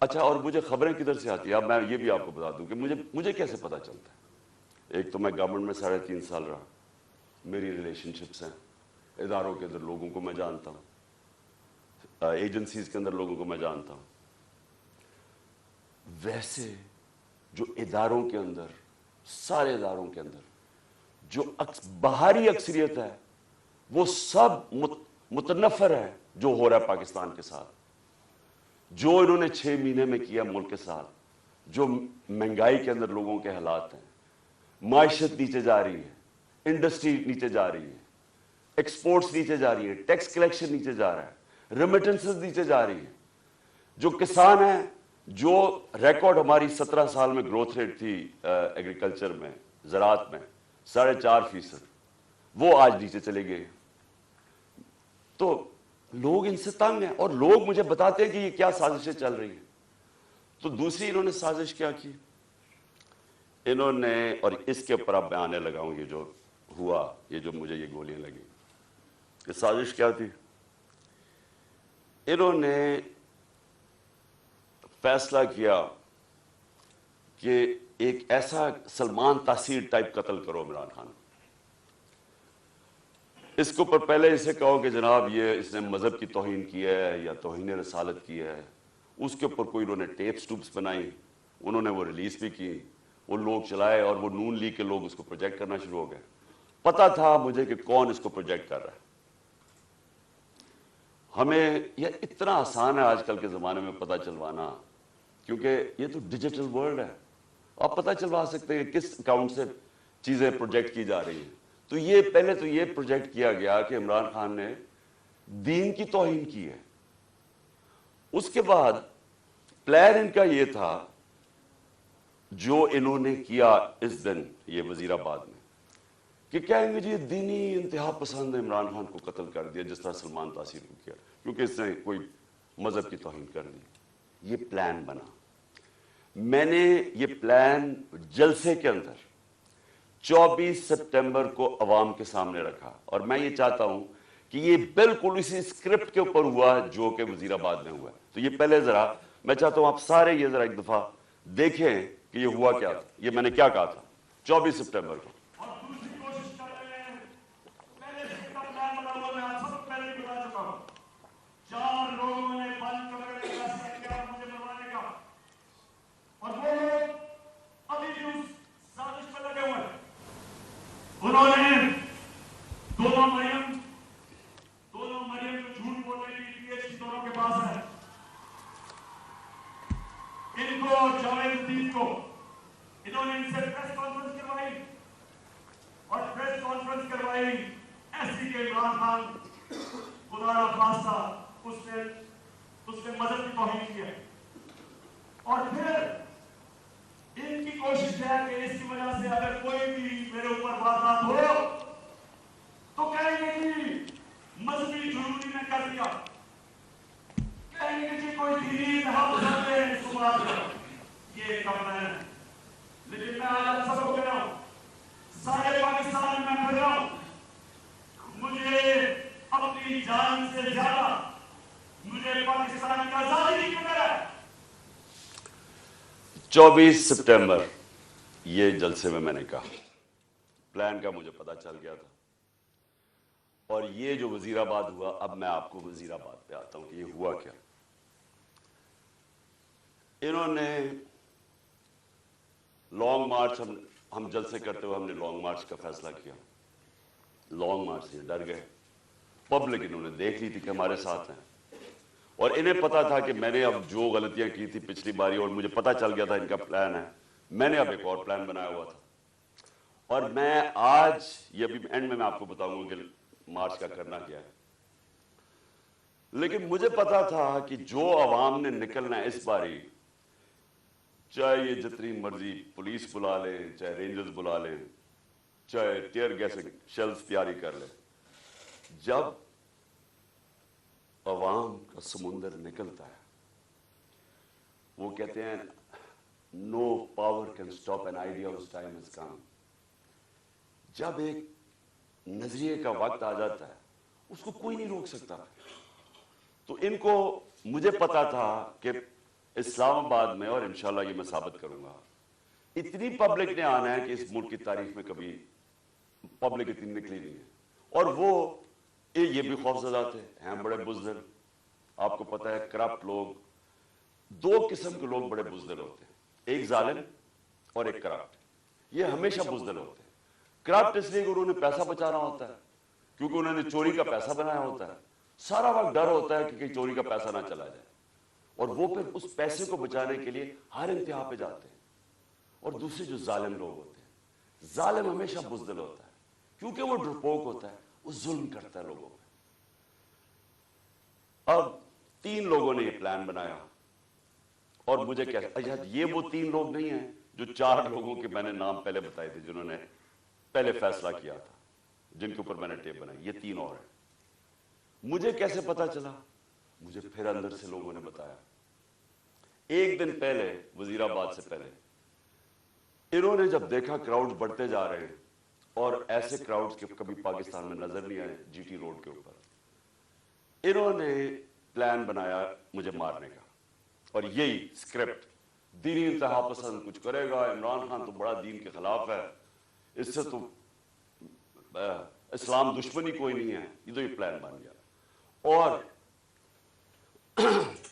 अच्छा, और मुझे खबरें किधर से आती है, अब मैं ये भी आपको बता दूं कि मुझे कैसे पता चलता है। एक तो मैं गवर्नमेंट में 3.5 साल रहा, मेरी रिलेशनशिप्स हैं, इदारों के अंदर लोगों को मैं जानता हूं, एजेंसीज के अंदर लोगों को मैं जानता हूं। वैसे जो इदारों के अंदर, सारे इदारों के अंदर जो बाहरी अक्सरियत है, वो सब मुतनफर है जो हो रहा है पाकिस्तान के साथ, जो इन्होंने 6 महीने में किया मुल्क के साथ, जो महंगाई के अंदर लोगों के हालात हैं, माइशत नीचे जा रही है, इंडस्ट्री नीचे जा रही है, एक्सपोर्ट्स नीचे जा रही है, टैक्स कलेक्शन नीचे जा रहा है, रेमिटेंसेस नीचे जा रही है। जो किसान है, जो रिकॉर्ड हमारी 17 साल में ग्रोथ रेट थी एग्रीकल्चर में, ज़राअत में 4.5%, वो आज नीचे चले गए। तो लोग इनसे तंग हैं और लोग मुझे बताते हैं कि ये क्या साजिशें चल रही हैं। तो दूसरी इन्होंने साजिश क्या की, इन्होंने, और इसके ऊपर अब मैं आने लगा हूं, ये जो हुआ, ये जो मुझे ये गोलियां लगी, ये साजिश क्या थी। इन्होंने फैसला किया कि एक ऐसा सलमान तासीर टाइप कत्ल करो इमरान खान। इसके ऊपर पहले इसे कहो कि जनाब ये इसने मजहब की तौहीन की है या तौहीन रसालत की है। उसके ऊपर कोई इन्होंने टेप्स टूप्स बनाई, उन्होंने वो रिलीज भी की, वो लोग चलाए और वो नून लीग के लोग उसको प्रोजेक्ट करना शुरू हो गए। पता था मुझे कि कौन इसको प्रोजेक्ट कर रहा है। हमें यह इतना आसान है आजकल के ज़माने में पता चलवाना, क्योंकि ये तो डिजिटल वर्ल्ड है, आप पता चलवा सकते हैं किस अकाउंट से चीज़ें प्रोजेक्ट की जा रही हैं। तो ये पहले तो ये प्रोजेक्ट किया गया कि इमरान खान ने दीन की तौहीन की है। उसके बाद प्लान इनका ये था, जो इन्होंने किया इस दिन ये वजीराबाद में, कि कहेंगे जी दीनी इंतहा पसंद इमरान खान को कत्ल कर दिया जिस तरह सलमान तासीर को किया, क्योंकि इसने कोई मजहब की तौहीन कर दी। ये प्लान बना। मैंने ये प्लान जलसे के अंदर 24 सितंबर को अवाम के सामने रखा, और मैं ये चाहता हूं कि ये बिल्कुल इसी स्क्रिप्ट के ऊपर हुआ जो कि वजीराबाद में हुआ। तो ये पहले जरा मैं चाहता हूं आप सारे ये जरा एक दफा देखें कि ये हुआ क्या था, ये मैंने क्या कहा था 24 सितंबर को। उन्होंने दोनों मरियम जो झूठ बोल रही थी, पीएचडी दोनों के पास है, इनको जावेदुद्दीन को इन्होंने इनसे प्रेस कॉन्फ्रेंस करवाई, और प्रेस कॉन्फ्रेंस करवाई ऐसी के इमरान खान खुदा ना खास्ता उसने मदद की तौहीन की है। और फिर इनकी कोशिश है कि इसकी वजह से अगर कोई भी मेरे ऊपर वारदात हो तो कहेंगे कि मजहबी जुलूमी ने कर दिया, कहेंगे कि कोई दीन हम ने सुना दिया। ये करना है, लेकिन मैं आज आप सबको कह रहा हूं, सारे पाकिस्तान में मैं फिर रहा हूं, मुझे अपनी जान से ज्यादा मुझे पाकिस्तान की आजादी की फिक्र है। 24 सितंबर ये जलसे में मैंने कहा, प्लान का मुझे पता चल गया था। और ये जो वजीराबाद हुआ, अब मैं आपको वजीराबाद पे आता हूं कि ये हुआ क्या। इन्होंने लॉन्ग मार्च, हम जलसे करते हुए हमने लॉन्ग मार्च का फैसला किया। लॉन्ग मार्च से डर गए, पब्लिक इन्होंने देख ली थी कि हमारे साथ हैं, और इन्हें पता था कि मैंने अब जो गलतियां की थी पिछली बारी, और मुझे पता चल गया था इनका प्लान है, मैंने अब एक और प्लान बनाया हुआ था। और मैं आज ये अभी एंड में मैं आपको बताऊंगा कि मार्च का करना क्या है। लेकिन मुझे पता था कि जो आवाम ने निकलना है इस बारी, चाहे ये जितनी मर्जी पुलिस बुला लें, चाहे रेंजर्स बुला लें, चाहे टीयर गैस शेल्स तैयारी कर लें, जब अवाम का समुंदर निकलता है, वो कहते हैं no power can stop an idea उस टाइम इज कम। जब एक नजरिए का वक्त आ जाता है, उसको कोई नहीं रोक सकता। तो इनको, मुझे पता था कि इस्लामाबाद में, और इंशाल्लाह ये मैं साबित करूंगा, इतनी पब्लिक ने आना है कि इस मुल्क की तारीख में कभी पब्लिक इतनी निकली नहीं है। और वो ये भी खौफजदा थे, हैं बड़े बुज़दिल। आपको पता है करप्ट लोग, दो किस्म के लोग बड़े बुज़दिल होते हैं, एक जालिम और एक करप्ट। ये हमेशा बुज़दिल होते हैं। करप्ट इसलिए कि उन्होंने पैसा बचाना होता है, क्योंकि उन्होंने चोरी का पैसा बनाया होता है। सारा वक्त डर होता है कि कहीं चोरी का पैसा ना चला जाए, और वो फिर उस पैसे को बचाने के लिए हर इंतहा पे जाते हैं। और दूसरे जो जालिम लोग होते हैं, जालिम हमेशा बुज़दिल होता है, क्योंकि वो डरपोक होता है, वो जुल्म करता है लोगों पे। अब 3 लोगों ने ये प्लान बनाया और मुझे क्या, अच्छा ये वो 3 लोग नहीं हैं जो 4 लोगों के मैंने नाम पहले बताए थे जिन्होंने पहले फैसला किया था, जिनके ऊपर मैंने टेप बनाई, ये 3 और हैं। मुझे कैसे पता चला? मुझे फिर अंदर से लोगों ने बताया। एक दिन पहले, वजीराबाद से पहले, इन्होंने जब देखा क्राउड बढ़ते जा रहे हैं और ऐसे क्राउड्स के कभी पाकिस्तान में नजर नहीं आए जीटी रोड के ऊपर, इन्होंने प्लान बनाया मुझे मारने का। और यही स्क्रिप्ट, दीनी इंतहा पसंद कुछ करेगा, इमरान खान तो बड़ा दीन के खिलाफ है, इससे तो इस्लाम दुश्मनी कोई नहीं है, ये तो ये प्लान बन गया। और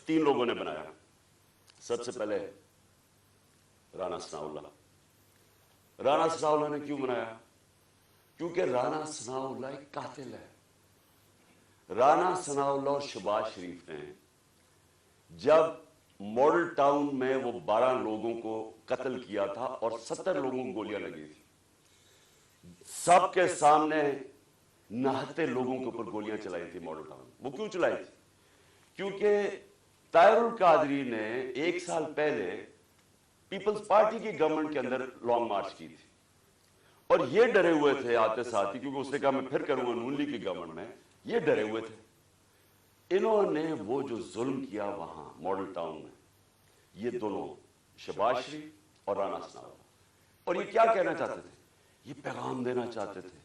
3 लोगों ने बनाया। सबसे पहले राना सनाउल्लाह। राना सनाउल्लाह ने क्यों बनाया? क्योंकि राना सनाउल्लाह एक कातिल है। राना सनाउल्लाह और शहबाज शरीफ ने जब मॉडल टाउन में वो 12 लोगों को कत्ल किया था और 70 लोगों को गोलियां लगी थी, सबके सामने नहाते लोगों के ऊपर गोलियां चलाई थी मॉडल टाउन। वो क्यों चलाई थी? क्योंकि ताहिरुल कादरी ने 1 साल पहले पीपल्स पार्टी की गवर्नमेंट के अंदर लॉन्ग मार्च की थी और ये डरे हुए थे आते साथ ही, क्योंकि उसने कहा मैं फिर करूंगा नून लीग की गवर्नमेंट में, ये डरे हुए थे। इन्होंने वो जो जुल्म किया वहां मॉडल टाउन में, ये दोनों शहबाज शरीफ और राना सनाउल्लाह, और ये क्या कहना चाहते थे? ये पैगाम देना चाहते थे,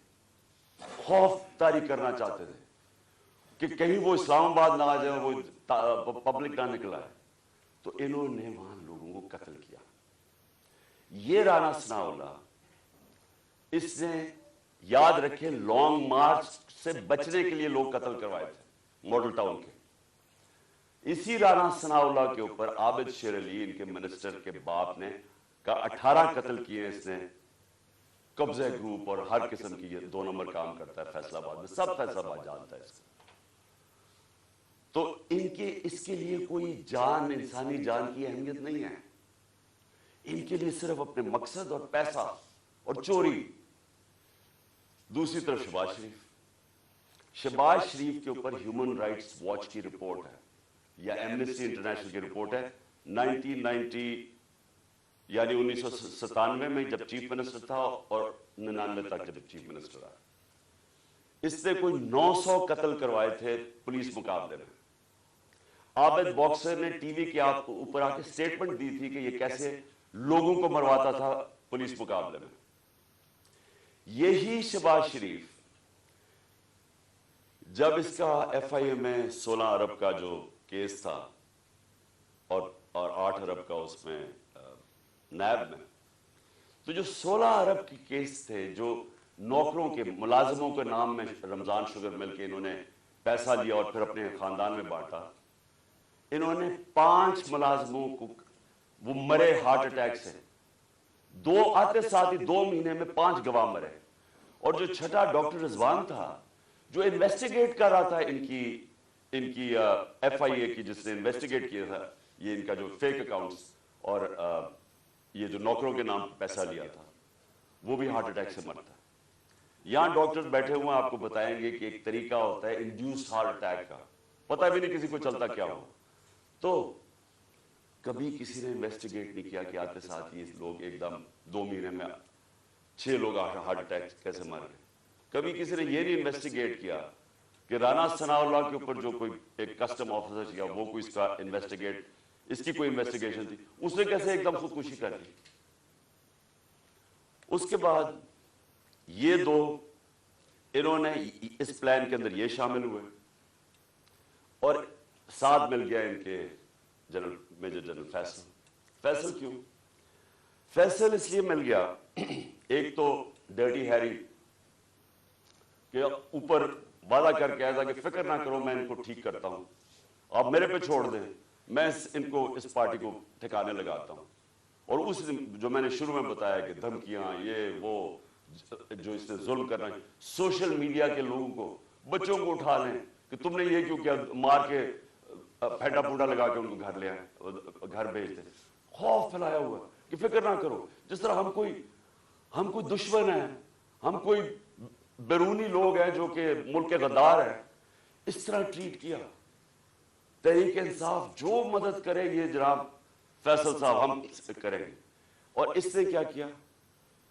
खौफ तारी करना चाहते थे कि कहीं वो इस्लामाबाद ना आ जाए, वो पब्लिक ना निकला है। तो इन्होंने वहां लोगों को कत्ल किया। ये राना सनाउल्लाह, इसने याद रखे लॉन्ग मार्च से बचने के लिए लोग कत्ल करवाए थे मॉडल टाउन के। इसी राना सनाउल्लाह के ऊपर आबिद शेर अली, इनके मिनिस्टर के बाप ने, का 18 कत्ल किए इसने। कब्जे ग्रुप और हर किस्म की, ये 2 नंबर काम करता है फैसलाबाद में, सब फैसलाबाद जानता है इसको। तो इनके इसके लिए कोई जान, इंसानी जान की अहमियत नहीं है। इनके लिए सिर्फ अपने मकसद और पैसा और चोरी। दूसरी तरफ शहबाज शरीफ, शहबाज शरीफ के ऊपर ह्यूमन राइट्स वॉच की रिपोर्ट है या एमनेस्टी इंटरनेशनल की रिपोर्ट है। 1990 यानी 1997 में जब चीफ मिनिस्टर था और 99 तक जब चीफ मिनिस्टर रहा, इसने कोई 900 कत्ल करवाए थे पुलिस मुकाबले में। आबिद बॉक्सर ने टीवी के ऊपर आके स्टेटमेंट दी थी कि ये कैसे लोगों को मरवाता था पुलिस मुकाबले में। यही शहबाज शरीफ, जब इसका एफआईए में 16 अरब का जो केस था और 8 अरब का उसमें नैब में, तो जो 16 अरब के केस थे, जो नौकरों के, मुलाजिमों के नाम में रमजान शुगर मिल के इन्होंने पैसा लिया और फिर अपने खानदान में बांटा। इन्होंने 5 मुलाजिमों को, वो मरे हार्ट अटैक से, 2 आते साथ ही 2 महीने में 5 गवाह मरे। और जो छठा डॉक्टर रिजवान था, जो इन्वेस्टिगेट कर रहा था इनकी एफआईए की, जिसने इन्वेस्टिगेट किया था ये इनका जो फेक अकाउंट्स और ये जो नौकरों के नाम पैसा लिया था, वो भी हार्ट अटैक से मरता। यहां डॉक्टर्स बैठे हुए हैं, आपको बताएंगे कि एक तरीका होता है इंड्यूस्ड हार्ट अटैक का, पता भी नहीं किसी को चलता क्या हो। तो कभी किसी ने इन्वेस्टिगेट नहीं किया कि आते साथ ही लोग एकदम 2 महीने में 6 लोग हार्ट अटैक कैसे मर गए। कभी किसी ने ये नहीं इन्वेस्टिगेट किया कि राना सनाउल्लाह के ऊपर जो कोई एक कस्टम ऑफिसर किया, वो कोई इसका इन्वेस्टिगेट, इसकी कोई इन्वेस्टिगेशन थी, उसने कैसे एकदम खुदकुशी कर ली। उसके बाद ये 2 इन्होंने इस प्लान के अंदर ये शामिल हुए और साथ मिल गया इनके general, major general Faisal. Faisal क्यों? फैसल इसलिए मिल गया, एक तो डर्टी हैरी के ऊपर वादा करके आया था कि फिक्र ना करो, मैं इनको ठीक करता हूं, आप मेरे पे छोड़ दें, मैं इनको, इस पार्टी को ठिकाने लगाता हूं। और उस जो मैंने शुरू में बताया कि धमकियां, ये वो, जो इसने जुल्म करना है, सोशल मीडिया के लोगों को, बच्चों को उठा लें कि तुमने ये क्यों किया, मार के फेंटा फूटा लगा के उनको घर ले आए, घर भेज दे। खौफ फैलाया हुआ कि फिक्र ना करो, जिस तरह हम कोई दुश्मन है, हम कोई बैरूनी लोग हैं जो कि मुल्क के गद्दार हैं, इस तरह ट्रीट किया। तहरीक इंसाफ जो मदद करे ये जनाब फैसल साहब हम करेंगे। और इसने क्या किया,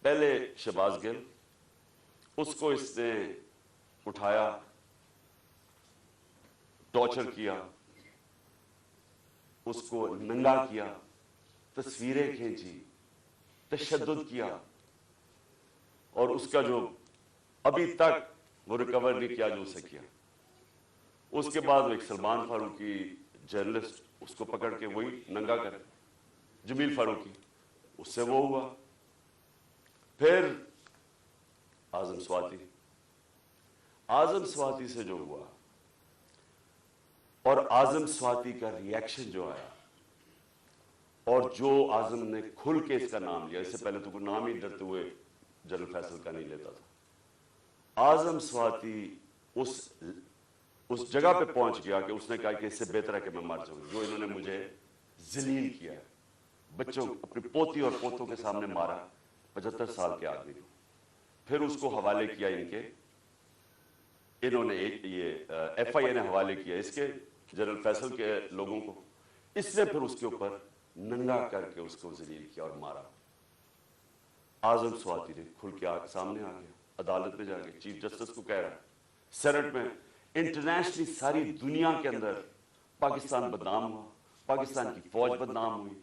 पहले शहबाज गिल, उसको इसने उठाया, टॉर्चर किया, उसको नंगा किया, तस्वीरें खींची, तशद्दुद किया, और उसका जो अभी तक वो रिकवर नहीं किया जो उसे किया। उसके बाद एक सलमान फारूकी जर्नलिस्ट, उसको पकड़ के वही नंगा करे, जमील फारूकी, उससे वो हुआ। फिर आजम स्वाति, आजम स्वाति से जो हुआ और आजम स्वाति का रिएक्शन जो आया, और जो आजम ने खुल के इसका नाम लिया, इससे पहले तो कोई नाम ही डरते हुए जनरल फैसल का नहीं लेता था। आजम स्वाति उस जगह पे पहुंच गया कि उसने कहा कि इससे बेहतर है कि मैं मर जाऊं, जो इन्होंने मुझे जलील किया, बच्चों अपनी पोती और पोतों के सामने मारा, 75 साल के आदमी को। फिर उसको हवाले किया इन्होंने ये FIA ने हवाले किया इसके जनरल फैसल के लोगों को। इसने फिर उसके ऊपर नंगा करके उसको जलील किया और मारा। आजम स्वाति ने खुल के सामने आ गया, अदालत में जाके चीफ जस्टिस को कह रहा है, सेनेट में, इंटरनेशनली सारी दुनिया के अंदर पाकिस्तान बदनाम हुआ, पाकिस्तान की फौज बदनाम हुई।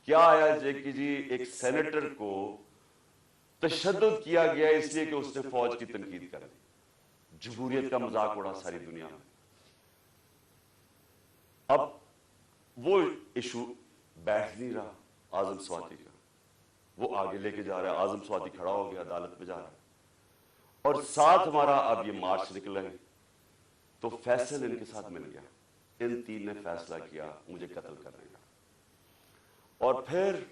क्या आया कि जी एक सेनेटर को तशद्दुद किया गया इसलिए कि उसने फौज की तनकीद कर दी, जमहूरियत का मजाक उड़ा सारी दुनिया में। अब वो इशू बैठ नहीं रहा आजम स्वाति का, वो आगे लेके जा रहा है। आजम स्वाति खड़ा हो गया, अदालत में जा रहा है, और साथ हमारा अब ये मार्च निकलेंगे, तो फैसल इनके साथ मिल गया। इन तीन ने फैसला किया मुझे कत्ल करने का। और फिर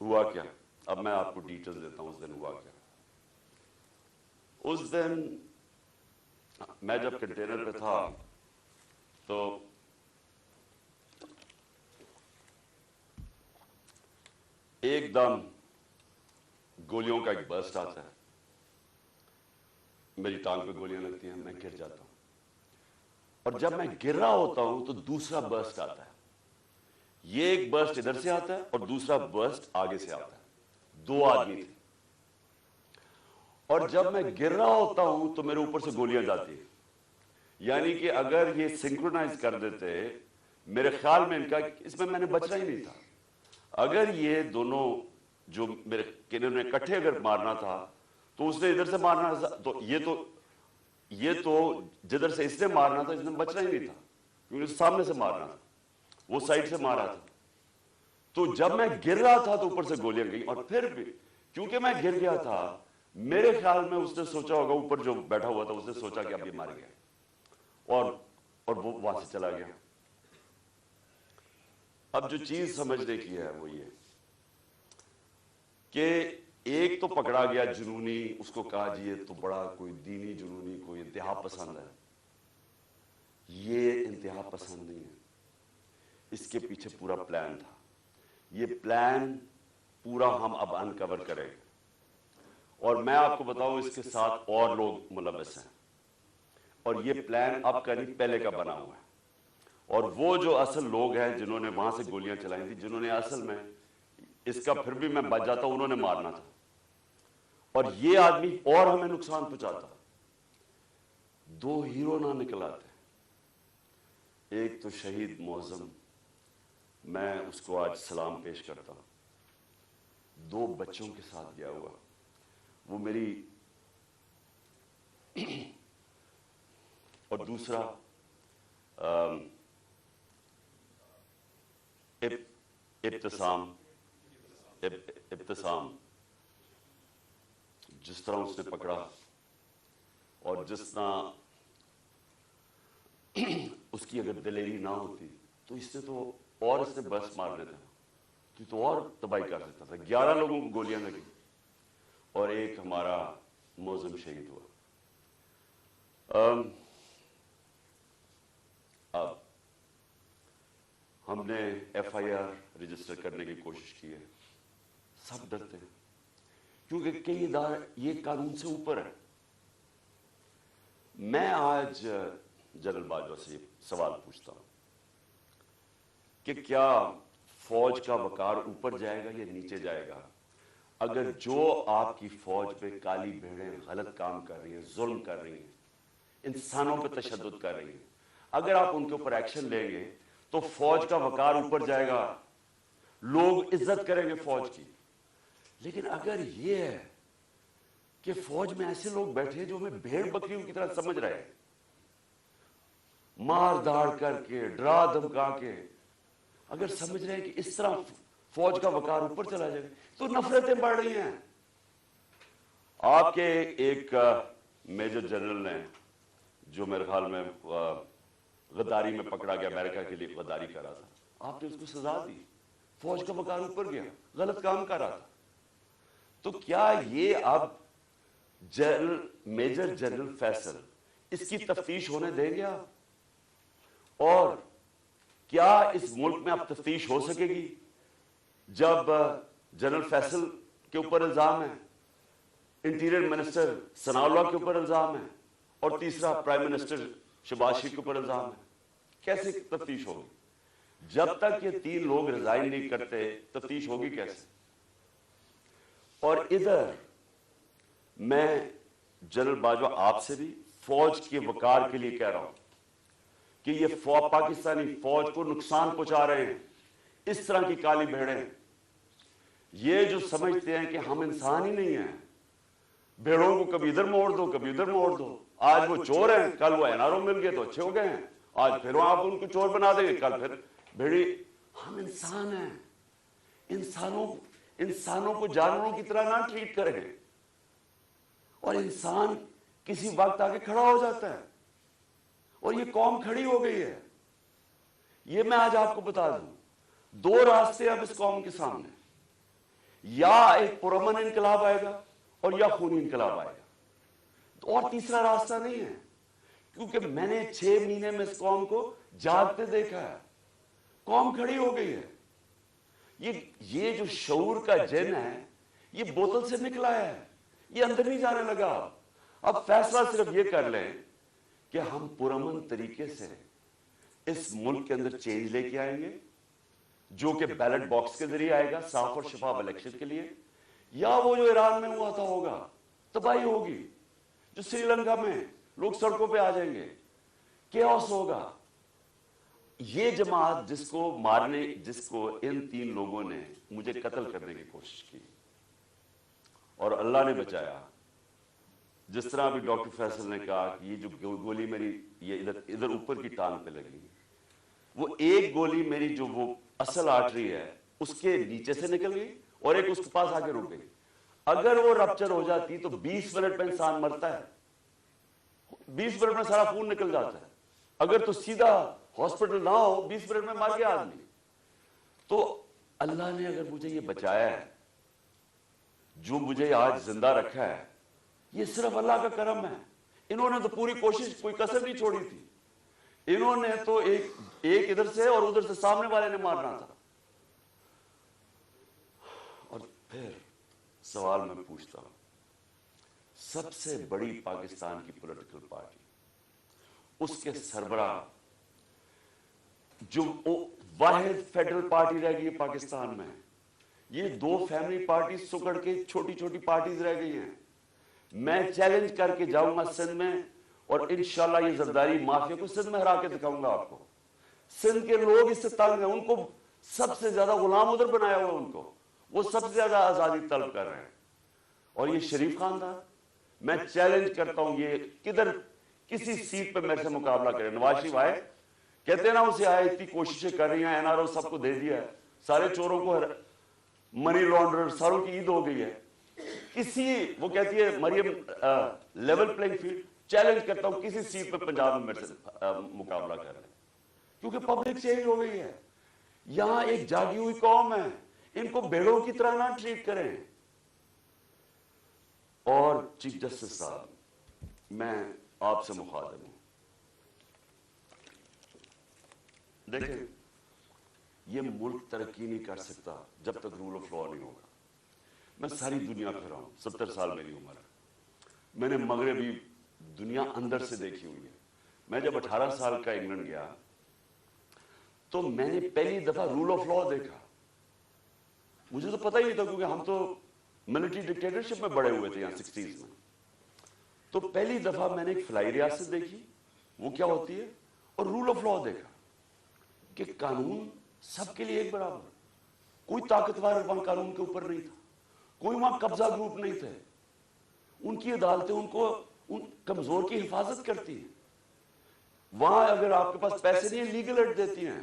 हुआ क्या, अब मैं आपको डिटेल्स देता हूं उस दिन हुआ क्या। उस दिन मैं जब कंटेनर पे था तो एकदम गोलियों का एक बर्स्ट आता है, मेरी टांग पे गोलियां लगती हैं, मैं गिर जाता हूं। और जब मैं गिर रहा होता हूं तो दूसरा बर्स्ट आता है। ये एक बर्स्ट इधर से आता है और दूसरा बर्स्ट आगे से आता है। दो आदमी थे, और जब मैं गिर रहा होता हूं तो मेरे ऊपर से गोलियां जाती हैं। यानी कि अगर ये सिंक्रोनाइज कर देते, मेरे ख्याल में इनका इसमें मैंने बचना ही नहीं था। अगर ये दोनों जो मेरे किन्होंने इकट्ठे अगर मारना था तो उसने इधर से मारना था, तो ये तो जिधर से इसने मारना था इसने बचना ही नहीं था, क्योंकि सामने से मारना था, वो साइड से मारा था। तो जब मैं गिर रहा था तो ऊपर से गोलियां गई, और फिर भी क्योंकि मैं गिर गया था, मेरे ख्याल में उसने सोचा होगा, ऊपर जो बैठा हुआ था उसने सोचा कि अब ये मार गया, और वो वहां से चला गया। अब जो चीज समझने की है वो ये कि एक तो पकड़ा गया जुनूनी, उसको कहा जी ये तो बड़ा कोई दीनी जुनूनी, कोई इंतहा पसंद है। ये इंतहा पसंद नहीं है, इसके पीछे पूरा प्लान था। ये प्लान पूरा हम अब अनकवर करेंगे, और मैं आपको बताऊं इसके साथ और लोग मुलव्वस हैं, और ये प्लान अब का नहीं पहले का बना हुआ है। और वो जो असल लोग हैं जिन्होंने वहां से गोलियां चलाई थी, जिन्होंने असल में इसका फिर भी मैं बच जाता, उन्होंने मारना था, और ये आदमी और हमें नुकसान पहुंचाता। दो हीरो ना निकल आते, एक तो शहीद मौजम, मैं उसको आज सलाम पेश करता हूं, दो बच्चों के साथ गया हुआ, वो मेरी और दूसरा इब्तिसाम, जिस तरह उसने पकड़ा और जिस तरह उसकी अगर दिलेरी ना होती तो इससे तो और इसने बस मार देता, तो और तबाही कर देता था। 11 लोगों को गोलियां लगी और एक हमारा मौजम शहीद हुआ। अब हमने FIR रजिस्टर करने की कोशिश की है, सब डरते हैं क्योंकि कई इदारे ये कानून से ऊपर है। میں آج جنرل باجوہ سے سوال پوچھتا ہوں کہ کیا فوج کا وقار اوپر جائے گا یا نیچے جائے گا اگر جو آپ کی فوج پہ کالی بھیڑیں غلط کام کر رہی ہیں، ظلم کر رہی ہیں، انسانوں پہ تشدد کر رہی ہیں، اگر آپ ان کے اوپر ایکشن لیں گے تو فوج کا وقار اوپر جائے گا، لوگ عزت کریں گے فوج کی. لیکن اگر یہ ہے کہ فوج میں ایسے لوگ بیٹھے جو ہمیں بھیڑ بکریوں کی طرح سمجھ رہے ہیں، مار داڑ کر کے، ڈرا دھمکا کے، اگر سمجھ رہے ہیں کہ اس طرح فوج کا وقار اوپر چلا جائے تو نفرتیں بڑھ رہی ہیں. آپ کے ایک میجر جنرل نے جو میرے خیال میں غداری میں پکڑا گیا، امریکہ کے لیے غداری کر رہا تھا، آپ نے اس کو سزا دی، فوج کا وقار اوپر گیا، غلط کام کر رہا تھا. تو کیا یہ اب میجر جنرل فیصل اس کی تفتیش ہونے دیں گے آپ؟ اور کیا اس ملک میں اب تفتیش ہو سکے گی جب جنرل فیصل کے اوپر الزام ہے، انٹیریئر منسٹر ثناء اللہ کے اوپر الزام ہے، اور تیسرا پرائم منسٹر شہباز شریف کے اوپر الزام ہے؟ کیسے تفتیش ہوگی؟ جب تک یہ تین لوگ ریزائن نہیں کرتے تفتیش ہوگی کیسے؟ اور ادھر میں جنرل باجوہ آپ سے بھی فوج کے وقار کے لیے کہہ رہا ہوں کہ یہ پاکستانی فوج کو نقصان پہنچا رہے ہیں اس طرح کی کالی بھیڑیں، یہ جو سمجھتے ہیں کہ ہم انسان ہی نہیں ہیں، بھیڑوں کو کبھی ادھر موڑ دو کبھی ادھر موڑ دو، آج وہ چور ہیں کل وہ این آر او مل گئے تو اچھے ہو گئے ہیں، آج پھر آپ ان کو چور بنا دیں گے کل پھر بھیڑی. ہم انسان ہیں، انسانوں کو جانوروں کی طرح نہ ٹریٹ کریں. اور انسان کسی وقت آگے کھڑا ہو جاتا ہے، اور یہ قوم کھڑی ہو گئی ہے. یہ میں آج آپ کو بتا دوں، دو راستے اب اس قوم کے سامنے، یا ایک پرامن انقلاب آئے گا اور یا خونی انقلاب آئے گا، اور تیسرا راستہ نہیں ہے. کیونکہ میں نے 6 مہینے میں اس قوم کو جاگتے دیکھا ہے، قوم کھڑی ہو گئی ہے. یہ جو شعور کا جن ہے یہ بوتل سے نکلا ہے، یہ اندر نہیں جانے لگا. اب فیصلہ صرف یہ کر لیں کہ ہم پرامن طریقے سے اس ملک کے اندر چینج لے کے آئیں گے، جو کہ بیلٹ باکس کے ذریعے آئے گا صاف اور شفاف الیکشن کے لیے، یا وہ جو ایران میں ہوا تھا ہوگا، تباہی ہوگی، جو سری لنکا میں لوگ سڑکوں پہ آ جائیں گے، کیوس ہوگا. یہ جماعت جس کو ان تین لوگوں نے مجھے قتل کرنے کی کوشش کی اور اللہ نے بچایا، جس طرح ابھی ڈاکٹر فیصل نے کہا کہ یہ جو گولی میری یہ ادھر اوپر کی ٹانگ پہ لگی، وہ ایک گولی میری جو وہ اصل آرٹری ہے اس کے نیچے سے نکل گئی اور ایک اس کے پاس آ کے رک گئی. اگر وہ رپچر ہو جاتی تو 20 منٹ میں انسان مرتا ہے، 20 منٹ میں سارا خون نکل جاتا ہے. اگر تو سیدھا ہاسپٹل نہ ہو 20 منٹ میں مر گیا آدمی. تو اللہ نے اگر مجھے یہ بچایا ہے، جو مجھے آج زندہ رکھا ہے، یہ صرف اللہ کا کرم ہے. انہوں نے تو پوری کوشش، کوئی کسر نہیں چھوڑی تھی. انہوں نے تو ایک ادھر سے اور ادھر سے سامنے والے نے مارنا تھا. اور پھر سوال میں پوچھتا ہوں، سب سے بڑی پاکستان کی پولیٹیکل پارٹی، اس کے سربراہ، جو واحد فیڈرل پارٹی رہ گئی ہے پاکستان میں، یہ 2 فیملی پارٹی سکڑ کے چھوٹی چھوٹی پارٹیز رہ گئی ہیں. میں چیلنج کر کے جاؤں گا سندھ میں، اور انشاءاللہ یہ زرداری مافیا کو سندھ میں ہرا کے دکھاؤں گا آپ کو. سندھ کے لوگ اس سے تنگ ہیں، ان کو سب سے زیادہ غلام ادھر بنایا ہوا، ان کو وہ سب سے زیادہ آزادی طلب کر رہے ہیں. اور یہ شریف خاندان، میں چیلنج کرتا ہوں، یہ کدھر کسی سیٹ پہ میرے سے مقابلہ کرے. نواز شریف آئے، کہتے ہیں نا اسے آئے، اتنی کوششیں کر رہی ہیں، این آر او سب کو دے دیا ہے، سارے چوروں کو منی لانڈرر ساروں کی عید ہو گئی ہے. وہ کہتی ہے مریم لیول پلینگ فیلڈ، چیلنج کرتا ہوں کسی سیٹ پہ پنجاب میں میرے سے مقابلہ کر رہے ہیں، کیونکہ پبلک چینج ہو گئی ہے. یہاں ایک جاگی ہوئی قوم ہے، ان کو بھیڑوں کی طرح نہ ٹریٹ کریں. اور چیف جسٹس صاحب، میں آپ سے مخاطب ہوں، دیکھیں یہ ملک ترقی نہیں کر سکتا جب تک رول آف لا نہیں ہوگا. میں ساری دنیا پھرا ہوں، 70 سال میری عمر ہے. میں نے مغربی دنیا اندر سے دیکھی ہوئی ہے. میں جب 18 سال کا انگلینڈ گیا تو میں نے پہلی دفعہ رول آف لا دیکھا. مجھے تو پتہ ہی نہیں تھا کیونکہ ہم تو ملٹری ڈکٹیٹرشپ میں بڑے ہوئے تھے یہاں 60s میں. تو پہلی دفعہ میں نے ایک فلائی ریاست دیکھی, وہ کیا ہوتی ہے, اور رول آف لا دیکھا کہ قانون سب کے لیے ایک برابر. کوئی طاقتور وہاں قانون کے اوپر نہیں تھا, کوئی وہاں قبضہ گروپ نہیں تھے. ان کی عدالتیں ان کو ان کمزور کی حفاظت کرتی ہیں. وہاں اگر آپ کے پاس پیسے نہیں ہیں, لیگل ایڈ دیتی ہیں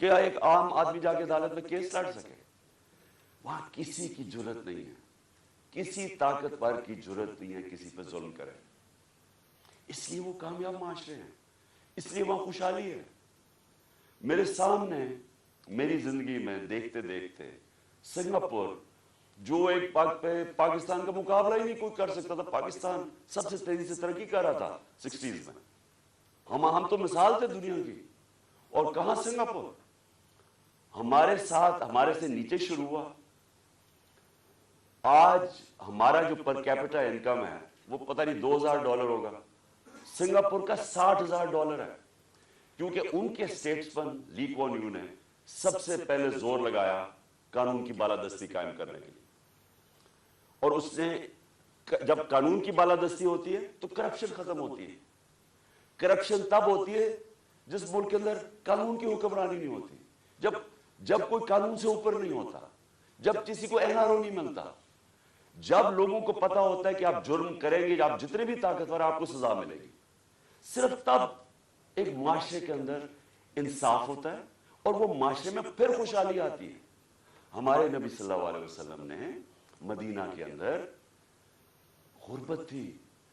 کہ ایک عام آدمی جا کے عدالت میں کیس لڑ سکے. وہاں کسی کی جرت نہیں ہے, کسی طاقتور کی جرت نہیں ہے کسی پہ ظلم کرے. اس لیے وہ کامیاب معاشرے ہیں, اس لیے وہاں خوشحالی ہے. میرے سامنے میری زندگی میں دیکھتے دیکھتے سنگاپور, جو ایک پاکستان کا مقابلہ ہی نہیں کوئی کر سکتا تھا, پاکستان سب سے تیزی سے ترقی کر رہا تھا 60s میں. ہم تو مثال تھے دنیا کی. اور کہاں سنگاپور ہمارے ساتھ, ہمارے سے نیچے شروع ہوا. آج ہمارا جو پر کیپٹا انکم ہے وہ پتہ نہیں $2000 ہوگا, سنگاپور کا $60,000 ہے. کیونکہ ان کے اسٹیٹسمن لی کوان یو نے سب سے پہلے زور لگایا قانون کی بالادستی قائم کرنے کے لیے. اور اس نے, جب قانون کی بالادستی ہوتی ہے تو کرپشن ختم ہوتی ہے. کرپشن تب ہوتی ہے جس ملک کے اندر قانون کی حکمرانی نہیں ہوتی, جب کوئی قانون سے اوپر نہیں ہوتا, جب کسی کو این آر او نہیں ملتا, جب لوگوں کو پتا ہوتا ہے کہ آپ جرم کریں گے, آپ جتنے بھی طاقتور آپ کو سزا ملے گی. صرف تب ایک معاشرے کے اندر انصاف ہوتا ہے اور وہ معاشرے میں پھر خوشحالی آتی ہے. ہمارے نبی صلی اللہ علیہ وسلم نے مدینہ کے اندر غربت تھی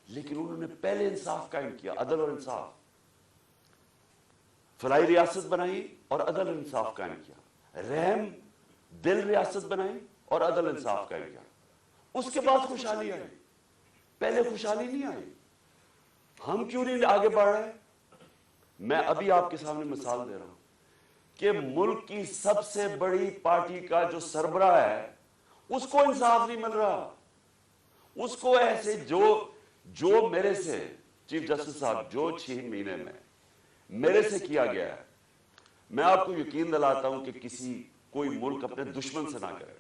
لیکن انہوں نے پہلے انصاف قائم کیا, عدل اور انصاف. فلاحی ریاست بنائی اور عدل اور انصاف قائم کیا. رحم دل ریاست بنائی اور عدل انصاف قائم کیا. اس کے بعد خوشحالی آئی, پہلے خوشحالی نہیں آئی. ہم کیوں نہیں آگے بڑھ رہے؟ میں ابھی آپ کے سامنے مثال دے رہا ہوں کہ ملک کی سب سے بڑی پارٹی کا جو سربراہ ہے اس کو انصاف نہیں مل رہا. اس کو ایسے جو میرے سے چیف جسٹس صاحب جو 6 مہینے میں میرے سے کیا گیا ہے, میں آپ کو یقین دلاتا ہوں کہ کوئی ملک اپنے دشمن سے نہ کرے.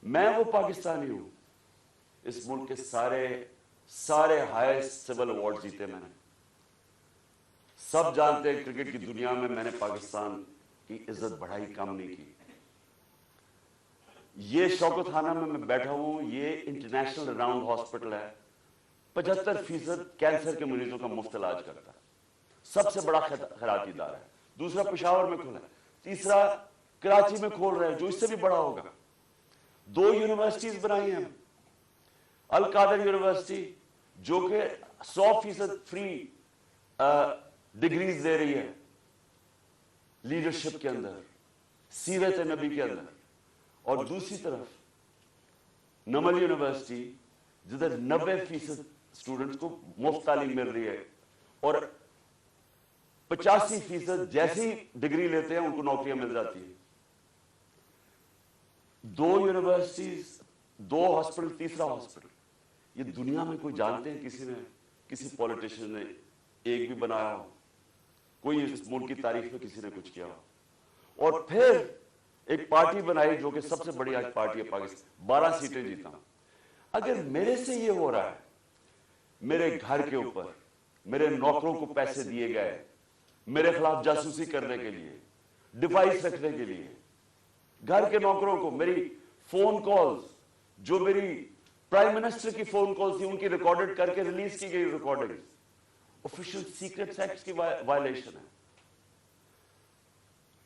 میں وہ پاکستانی ہوں, اس ملک کے سارے ہائیسٹ سول ایوارڈ جیتے میں نے. سب جانتے ہیں کرکٹ کی دنیا میں نے پاکستان کی عزت بڑھائی, کم نہیں کی. یہ شوکت خانہ میں بیٹھا ہوں, یہ انٹرنیشنل راؤنڈ ہاسپٹل ہے, 75% کینسر کے مریضوں کا مفت علاج کرتا ہے, سب سے بڑا خیراتی ادارہ ہے. دوسرا پشاور میں کھلا ہے, تیسرا کراچی میں کھول رہے ہیں جو اس سے بھی بڑا ہوگا. 2 یونیورسٹیز بنائی ہیں, القادر یونیورسٹی جو کہ 100% فری ڈگریز دے رہی ہے لیڈرشپ کے اندر, سیرت نبی کے اندر, اور دوسری طرف نمل یونیورسٹی جدھر 90% اسٹوڈنٹس کو مفت تعلیم مل رہی ہے اور 85% جیسی ڈگری لیتے ہیں ان کو نوکریاں مل جاتی ہیں. 2 یونیورسٹیز, 2 ہاسپٹل, تیسرا ہاسپٹل. یہ دنیا میں کوئی جانتے ہیں کسی پولیٹیشین نے ایک بھی بنایا ہو, کوئی اس ملک کی تاریخ میں کسی نے کچھ کیا ہو. اور پھر ایک پارٹی بنائی جو کہ سب سے بڑی آج پارٹی ہے پاکستان, 12 سیٹیں جیتا. اگر میرے سے یہ ہو رہا ہے, میرے گھر کے اوپر میرے نوکروں کو پیسے دیے گئے میرے خلاف جاسوسی کرنے کے لیے, ڈیوائس رکھنے کے لیے, گھر کے نوکروں کو میری فون کالز, جو میری پرائم منسٹر کی فون کال تھی ان کی ریکارڈڈ کر کے ریلیز کی گئی ریکارڈنگ, آفیشل سیکرٹس ایکٹ کی وائلیشن ہے.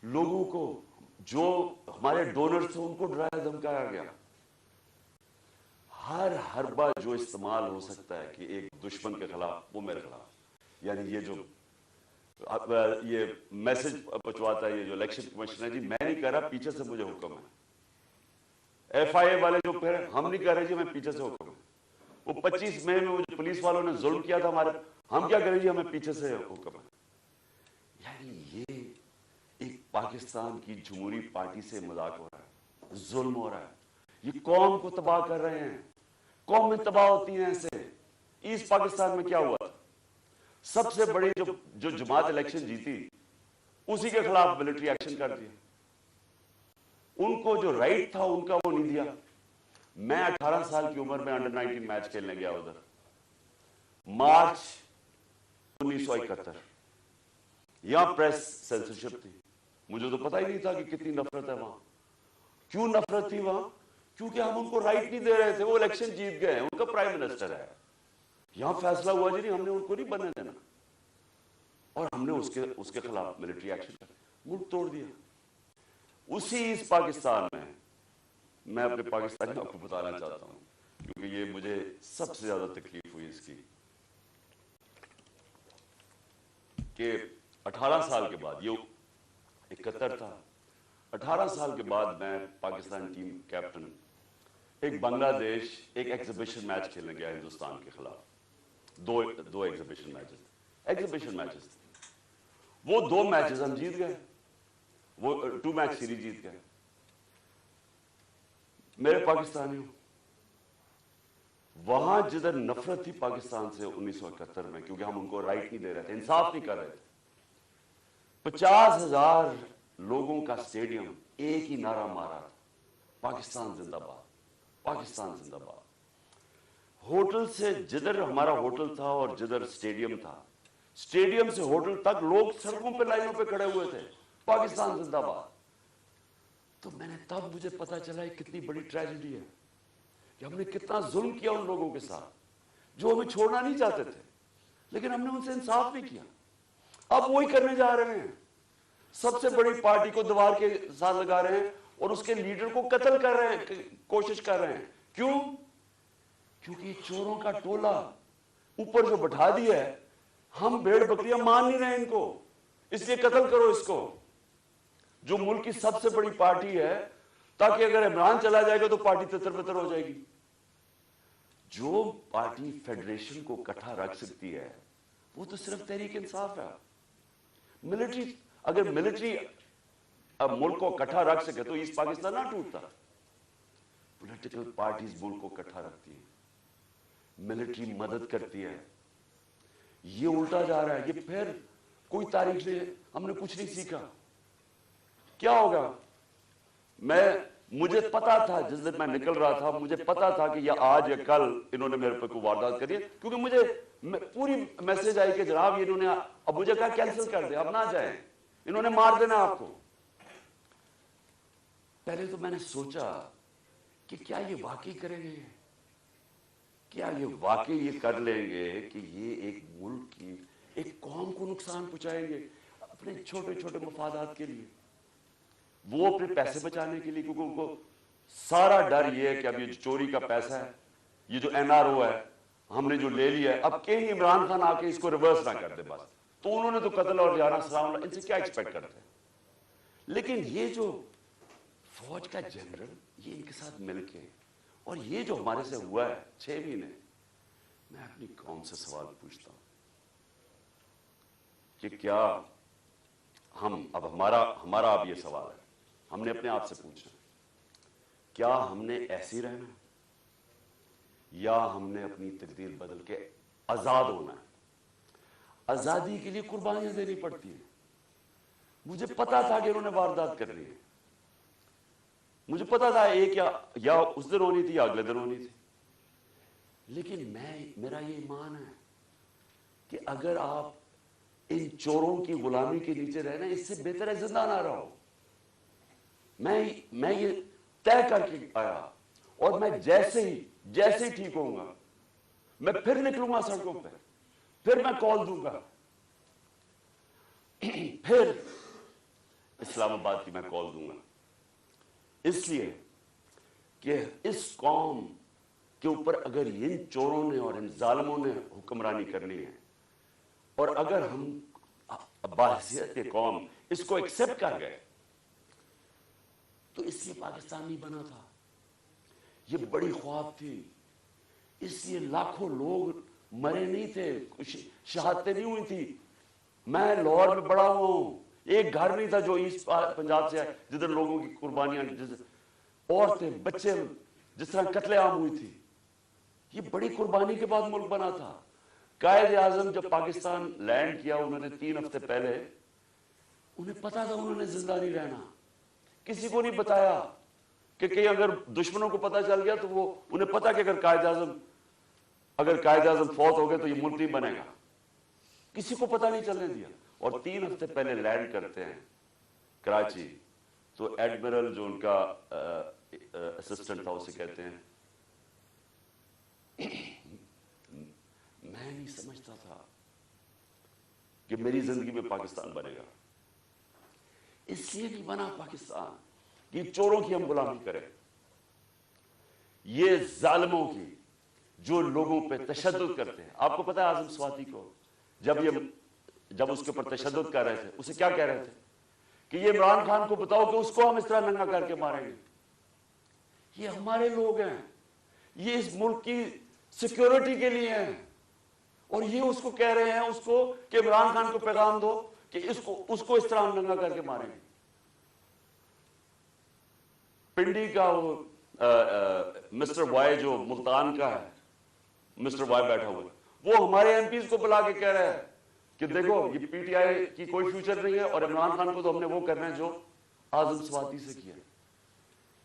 لوگوں کو جو ہمارے ڈونرز تھے ان کو ڈرایا دھمکایا گیا. ہر حربہ جو استعمال ہو سکتا ہے کہ ایک دشمن کے خلاف وہ میرے خلاف, یعنی یہ میسج پہنچواتا ہے یہ جو الیکشن کمیشن ہے, جی میں نہیں کہہ رہا, پیچھے سے مجھے حکم ہے. ایف آئی اے والے جو کہہ رہے ہم نہیں کہہ رہے جی ہمیں پیچھے سے حکم ہے. وہ 25 مئی میں وہ جو پولیس والوں نے ظلم کیا تھا ہمارے, ہم کیا کریں جی ہمیں پیچھے سے حکم ہے. یعنی یہ ایک پاکستان کی جمہوری پارٹی سے مذاق ہو رہا ہے, ظلم ہو رہا ہے. یہ قوم کو تباہ کر رہے ہیں, قومیں تباہ ہوتی ہیں ایسے. ईस्ट पाकिस्तान में क्या हुआ था? सबसे बड़ी जो जमात इलेक्शन जीती, उसी के खिलाफ मिलिट्री एक्शन कर दिया। उनको जो राइट था उनका वो नहीं दिया। मैं 18 साल की उम्र में अंडर 19 मैच खेलने गया उधर, मार्च 1971। यहां प्रेस सेंसरशिप थी, मुझे तो पता ही नहीं था कि कितनी नफरत है वहां। क्यों नफरत थी वहां? क्योंकि हम उनको राइट नहीं दे रहे थे। वो इलेक्शन जीत गए, उनका प्राइम मिनिस्टर है। यहां फैसला हुआ जी नहीं, हमने उनको नहीं बनने देना, और हमने उसके खिलाफ मिलिट्री एक्शन कर मुल्क तोड़ दिया। उसी ईस्ट पाकिस्तान में मैं अपने पाकिस्तानियों को बताना चाहता हूं, क्योंकि ये मुझे सबसे ज्यादा तकलीफ हुई इसकी, कि 18 साल के बाद, ये 71 था, 18 साल के बाद मैं पाकिस्तान टीम कैप्टन एक बांग्लादेश एक एग्जीबिशन मैच खेलने गया हिंदुस्तान के खिलाफ। दो एग्जीबिशन मैचेस। वो 2 मैचेस हम जीत गए, वो 2 मैच सीरीज जीत गए। मेरे पाकिस्तानियों, वहां जिधर नफरत थी पाकिस्तान से 1971 में, क्योंकि हम उनको राइट नहीं दे रहे थे, इंसाफ नहीं कर रहे थे, 50,000 लोगों का स्टेडियम एक ही नारा मारा था, पाकिस्तान जिंदाबाद, पाकिस्तान जिंदाबाद। होटल से, जिधर हमारा होटल था और जिधर स्टेडियम था, स्टेडियम से होटल तक लोग सड़कों पे लाइनों पे खड़े हुए थे, पाकिस्तान जिंदाबाद। तो तब मुझे पता चला कितनी बड़ी ट्रेजेडी है, कि हमने कितना जुल्म किया उन लोगों के साथ जो हमें छोड़ना नहीं चाहते थे, लेकिन हमने उनसे इंसाफ नहीं किया। अब वही करने जा रहे हैं, सबसे बड़ी पार्टी को दीवार के साथ लगा रहे हैं और उसके लीडर को कत्ल कर रहे हैं, कोशिश कर रहे हैं। क्यों? क्योंकि चोरों का टोला ऊपर जो बैठा दिया है, हम भेड़ बकरियां मान नहीं रहे इनको, इसलिए कत्ल करो इसको, जो मुल्क की सबसे बड़ी पार्टी है, ताकि अगर इमरान चला जाएगा तो पार्टी तितर-बितर हो जाएगी। जो पार्टी फेडरेशन को इकट्ठा रख सकती है वो तो सिर्फ तहरीक इंसाफ है। मिलिट्री, अगर मिलिट्री अब मुल्क को इकट्ठा रख सके तो ईस्ट पाकिस्तान ना टूटता। पॉलिटिकल पार्टीज मुल्क को इकट्ठा रखती है, मिलिट्री मदद करती है। ये उल्टा जा रहा है। ये फिर कोई तारीख से हमने कुछ नहीं सीखा। क्या होगा? मुझे पता था, जिस दिन मैं निकल रहा था, मुझे पता था कि या आज या कल इन्होंने मेरे पर कोई वारदात करी है, क्योंकि मुझे पूरी मैसेज आई कि जनाब ये इन्होंने, अब मुझे कहा कैंसिल कर दे, अब ना जाए, इन्होंने मार देना आपको। पहले तो मैंने सोचा कि क्या ये वाकई करेंगे, क्या ये वाकई ये कर लेंगे कि ये एक मुल्क की, एक कौम को नुकसान पहुंचाएंगे अपने छोटे छोटे मफादात के लिए, वो अपने पैसे बचाने के लिए, क्योंकि उनको सारा डर ये है कि अब ये चोरी का पैसा है, ये जो NRO है हमने जो ले लिया है, अब कहीं इमरान खान आके इसको रिवर्स ना कर दे बस, तो उन्होंने तो कत्ल और जाना सलाम, इनसे क्या एक्सपेक्ट करते हैं। लेकिन ये जो फौज का जनरल, ये इनके साथ मिलके, और ये जो हमारे से हुआ है 6 महीने, मैं अपनी कौम से सवाल पूछता हूं कि क्या हम, अब हमारा अब ये सवाल है, हमने अपने आप से पूछना, क्या हमने ऐसे ही रहना है या हमने अपनी तकदीर बदल के आजाद होना है? आजादी के लिए कुर्बानियां देनी पड़ती हैं। मुझे पता था कि इन्होंने वारदात करनी है, मुझे पता था एक या उस दिन होनी थी या अगले दिन होनी थी, लेकिन मेरा ये ईमान है कि अगर आप इन चोरों की गुलामी के नीचे रहना, इससे बेहतर है जिंदा ना रहो। मैं ये तय करके आया, और मैं जैसे ही ठीक होऊंगा मैं फिर निकलूंगा सड़कों पे, फिर मैं कॉल दूंगा, फिर इस्लामाबाद की मैं कॉल दूंगा, इसलिए कि इस कौम के ऊपर अगर इन चोरों ने और इन जालिमों ने हुक्मरानी करनी है, और अगर हम बाहसियत कौम इसको एक्सेप्ट कर गए, तो इसलिए पाकिस्तान नहीं बना था, ये बड़ी ख्वाब थी, इसलिए लाखों लोग मरे नहीं थे, शहादतें नहीं हुई थी। मैं लाहौर में बड़ा हुआ हूं, एक घर नहीं था जो ईस्ट पंजाब से है जिधर लोगों की कुर्बानियां, औरतें बच्चे, जिस तरह कत्लेआम हुई थी, یہ بڑی قربانی کے بعد ملک بنا تھا. قائد اعظم جب پاکستان لینڈ کیا انہوں نے 3 ہفتے پہلے, انہیں پتا تھا انہوں نے زندہ نہیں رہنا. کسی کو نہیں بتایا کہ کہیں اگر دشمنوں کو پتا چل گیا تو وہ انہیں پتا کہ اگر قائد اعظم فوت ہو گئے تو یہ ملک نہیں بنے گا. کسی کو پتا نہیں چلنے دیا. اور 3 ہفتے پہلے لینڈ کرتے ہیں کراچی, تو ایڈمرل جو ان کا اسسٹنٹ تھا اسے کہتے ہیں میں نہیں سمجھتا تھا کہ میری زندگی میں پاکستان بنے گا. اس لیے نہیں بنا پاکستان کہ چوروں کی ہم غلامی کریں, یہ ظالموں کی جو لوگوں پہ تشدد کرتے ہیں. آپ کو پتا ہے اعظم سواتی کو جب اس کے اوپر تشدد کر رہے تھے اسے کیا کہہ رہے تھے کہ یہ عمران خان کو بتاؤ کہ اس کو ہم اس طرح ننگا کر کے ماریں گے. یہ ہمارے لوگ ہیں, یہ اس ملک کی سیکیورٹی کے لیے ہیں, اور یہ اس کو کہہ رہے ہیں اس کو کہ عمران خان کو پیغام دو کہ اس کو اس طرح ہم ننگا کر کے ماریں گے. پنڈی کا وہ مسٹر وائی جو ملتان کا ہے, مسٹر وائی بیٹھا ہوا, وہ ہمارے ایم پیز کو بلا کے کہہ رہا ہے کہ دیکھو یہ پی ٹی آئی کی کوئی فیوچر نہیں ہے اور عمران خان کو تو ہم نے وہ کرنا ہے جو اعظم سواتی سے کیا.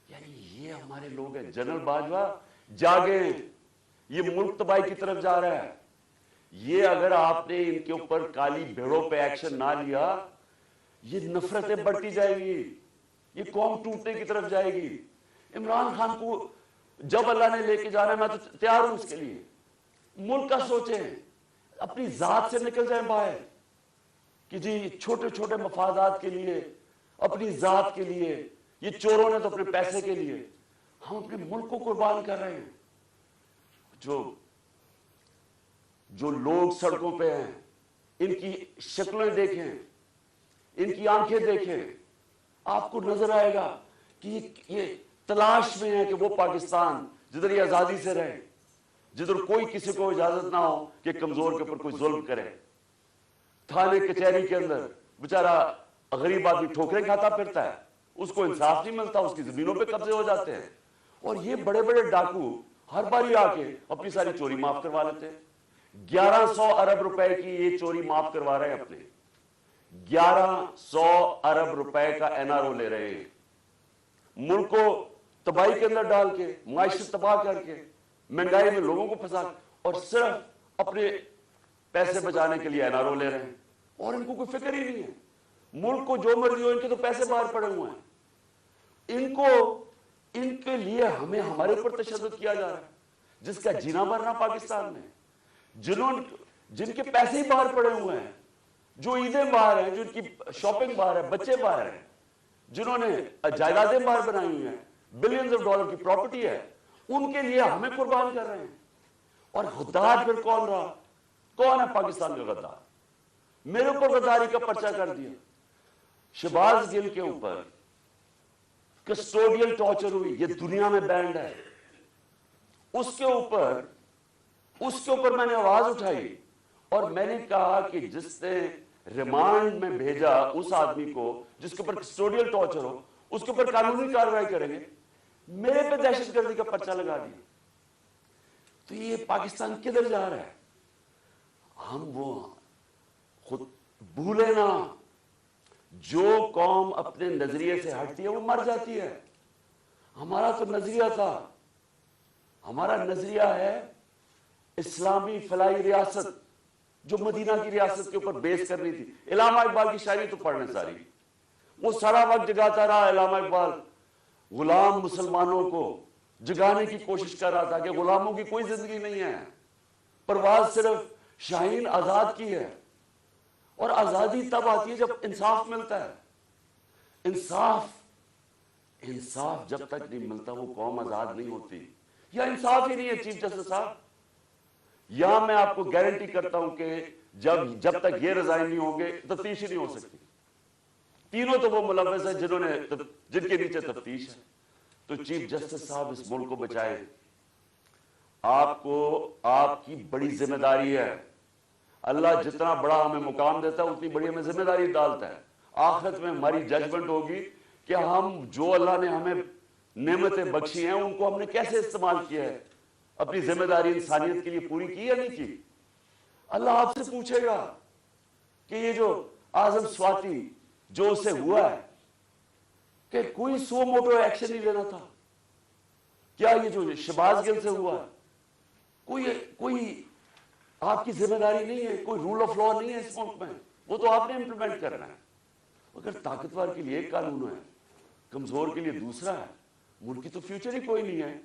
یعنی یہ ہمارے لوگ ہیں. جنرل باجوہ جاگیں, یہ ملک تباہی کی طرف جا رہا ہے. یہ اگر آپ نے ان کے اوپر کالی بھیڑوں پہ ایکشن نہ لیا, یہ نفرتیں بڑھتی جائیں گی, یہ قوم ٹوٹنے کی طرف جائے گی. عمران خان کو جب اللہ نے لے کے جانا ہے میں تو تیار ہوں اس کے لیے. ملک کا سوچیں, اپنی ذات سے نکل جائیں باہر کہ جی چھوٹے چھوٹے مفادات کے لیے, اپنی ذات کے لیے, یہ چوروں نے تو اپنے پیسے کے لیے, ہم اپنے ملک کو قربان کر رہے ہیں. جو لوگ سڑکوں پہ ہیں ان کی شکلیں دیکھیں, ان کی آنکھیں دیکھیں, آپ کو نظر آئے گا کہ یہ تلاش میں ہے کہ وہ پاکستان جدھر یہ آزادی سے رہے, جدھر کوئی کسی کو اجازت نہ ہو کہ کمزور کے اوپر کوئی ظلم کرے. تھانے کچہری کے اندر بیچارہ غریب آدمی ٹھوکریں کھاتا پھرتا ہے, اس کو انصاف نہیں ملتا, اس کی زمینوں پہ قبضے ہو جاتے ہیں. اور یہ بڑے بڑے ڈاکو ہر باری آ کے اپنی ساری چوری معاف کروا لیتے ہیں. 1100 ارب روپے کی یہ چوری معاف کروا رہے ہیں اپنے, 1100 ارب روپے کا این آر او لے رہے ہیں. ملک کو تباہی کے اندر ڈال کے, معیشت تباہ کر کے, مہنگائی میں لوگوں کو پھنسا, اور صرف اپنے پیسے بچانے کے لیے این آر او لے رہے ہیں. اور ان کو کوئی فکر ہی نہیں ہے. ملک کو جو مرضی ہو, ان کے تو پیسے باہر پڑے ہوئے ہیں. ان کے لیے ہمارے اوپر تشدد کیا جا رہا ہے, جس کا جینا مرنا پاکستان میں, جن کے پیسے ہی باہر پڑے ہوئے ہیں, جو عیدیں باہر ہیں, جو ان کی شاپنگ باہر ہے, بچے باہر ہیں, جنہوں نے جائیدادیں باہر بنائی ہوئی ہیں, بلینز آف ڈالر کی پراپرٹی ہے, ان کے لیے ہمیں قربان کر رہے ہیں. اور غدار پھر کون رہا؟ کون ہے پاکستان کا غدار؟ میرے اوپر غداری کا پرچہ کر دیا. شہباز گل کے اوپر کسٹوڈیل ٹارچر ہوئی, یہ دنیا میں بینڈ ہے. اس کے اوپر میں نے آواز اٹھائی اور میں نے کہا کہ جس نے ریمانڈ میں بھیجا اس آدمی کو جس کے اوپر کسٹوڈیل ٹارچر ہو, اس کے اوپر قانونی کارروائی کریں گے. میرے پہ دہشت گردی کا پرچہ لگا دیا. تو یہ پاکستان کدھر جا رہا ہے؟ ہم وہ خود بھولے نا, جو قوم اپنے نظریے سے ہٹتی ہے وہ مر جاتی ہے. ہمارا تو نظریہ تھا, ہمارا نظریہ ہے اسلامی فلاحی ریاست جو مدینہ کی ریاست کے اوپر بیس کرنی تھی. علامہ اقبال کی شاعری تو پڑھنے ساری, وہ سارا وقت جگاتا رہا علامہ اقبال, غلام مسلمانوں کو جگانے کی کوشش کر رہا تھا کہ غلاموں کی کوئی زندگی نہیں ہے, پرواز صرف شاہین آزاد کی ہے. اور آزادی تب آتی ہے جب انصاف ملتا ہے. انصاف جب تک نہیں ملتا وہ قوم آزاد نہیں ہوتی. یا انصاف ہی نہیں ہے چیف جسٹس صاحب. یا میں آپ کو گارنٹی کرتا ہوں کہ جب تک یہ ریزائن نہیں ہوں گے تفتیش ہی نہیں ہو سکتی. تینوں تو وہ ملوث ہیں جن کے نیچے تفتیش ہے. تو چیف جسٹس صاحب اس ملک کو بچائیں. آپ کی بڑی ذمہ داری ہے. اللہ جتنا بڑا ہمیں مقام دیتا ہے اتنی بڑی ہمیں ذمہ داری ڈالتا ہے. آخرت میں ہماری ججمنٹ ہوگی کہ ہم جو اللہ نے ہمیں نعمتیں بخشی ہیں ان کو ہم نے کیسے استعمال کیا ہے. اپنی ذمہ داری انسانیت کے لیے پوری کی یا نہیں کی؟ اللہ آپ سے پوچھے گا کہ یہ جو اعظم سواتی جو اسے ہوا ہے کہ کوئی سو موٹو ایکشن نہیں لینا تھا، کیا یہ جو شہباز گل سے ہوا ہے کوئی آپ کی ذمہ داری نہیں ہے، کوئی رول آف لا نہیں ہے اس ملک میں، وہ تو آپ نے امپلیمنٹ کرنا ہے۔ اگر طاقتور کے لیے ایک قانون ہے، کمزور کے لیے دوسرا ہے، ملک کی تو فیوچر ہی کوئی نہیں ہے۔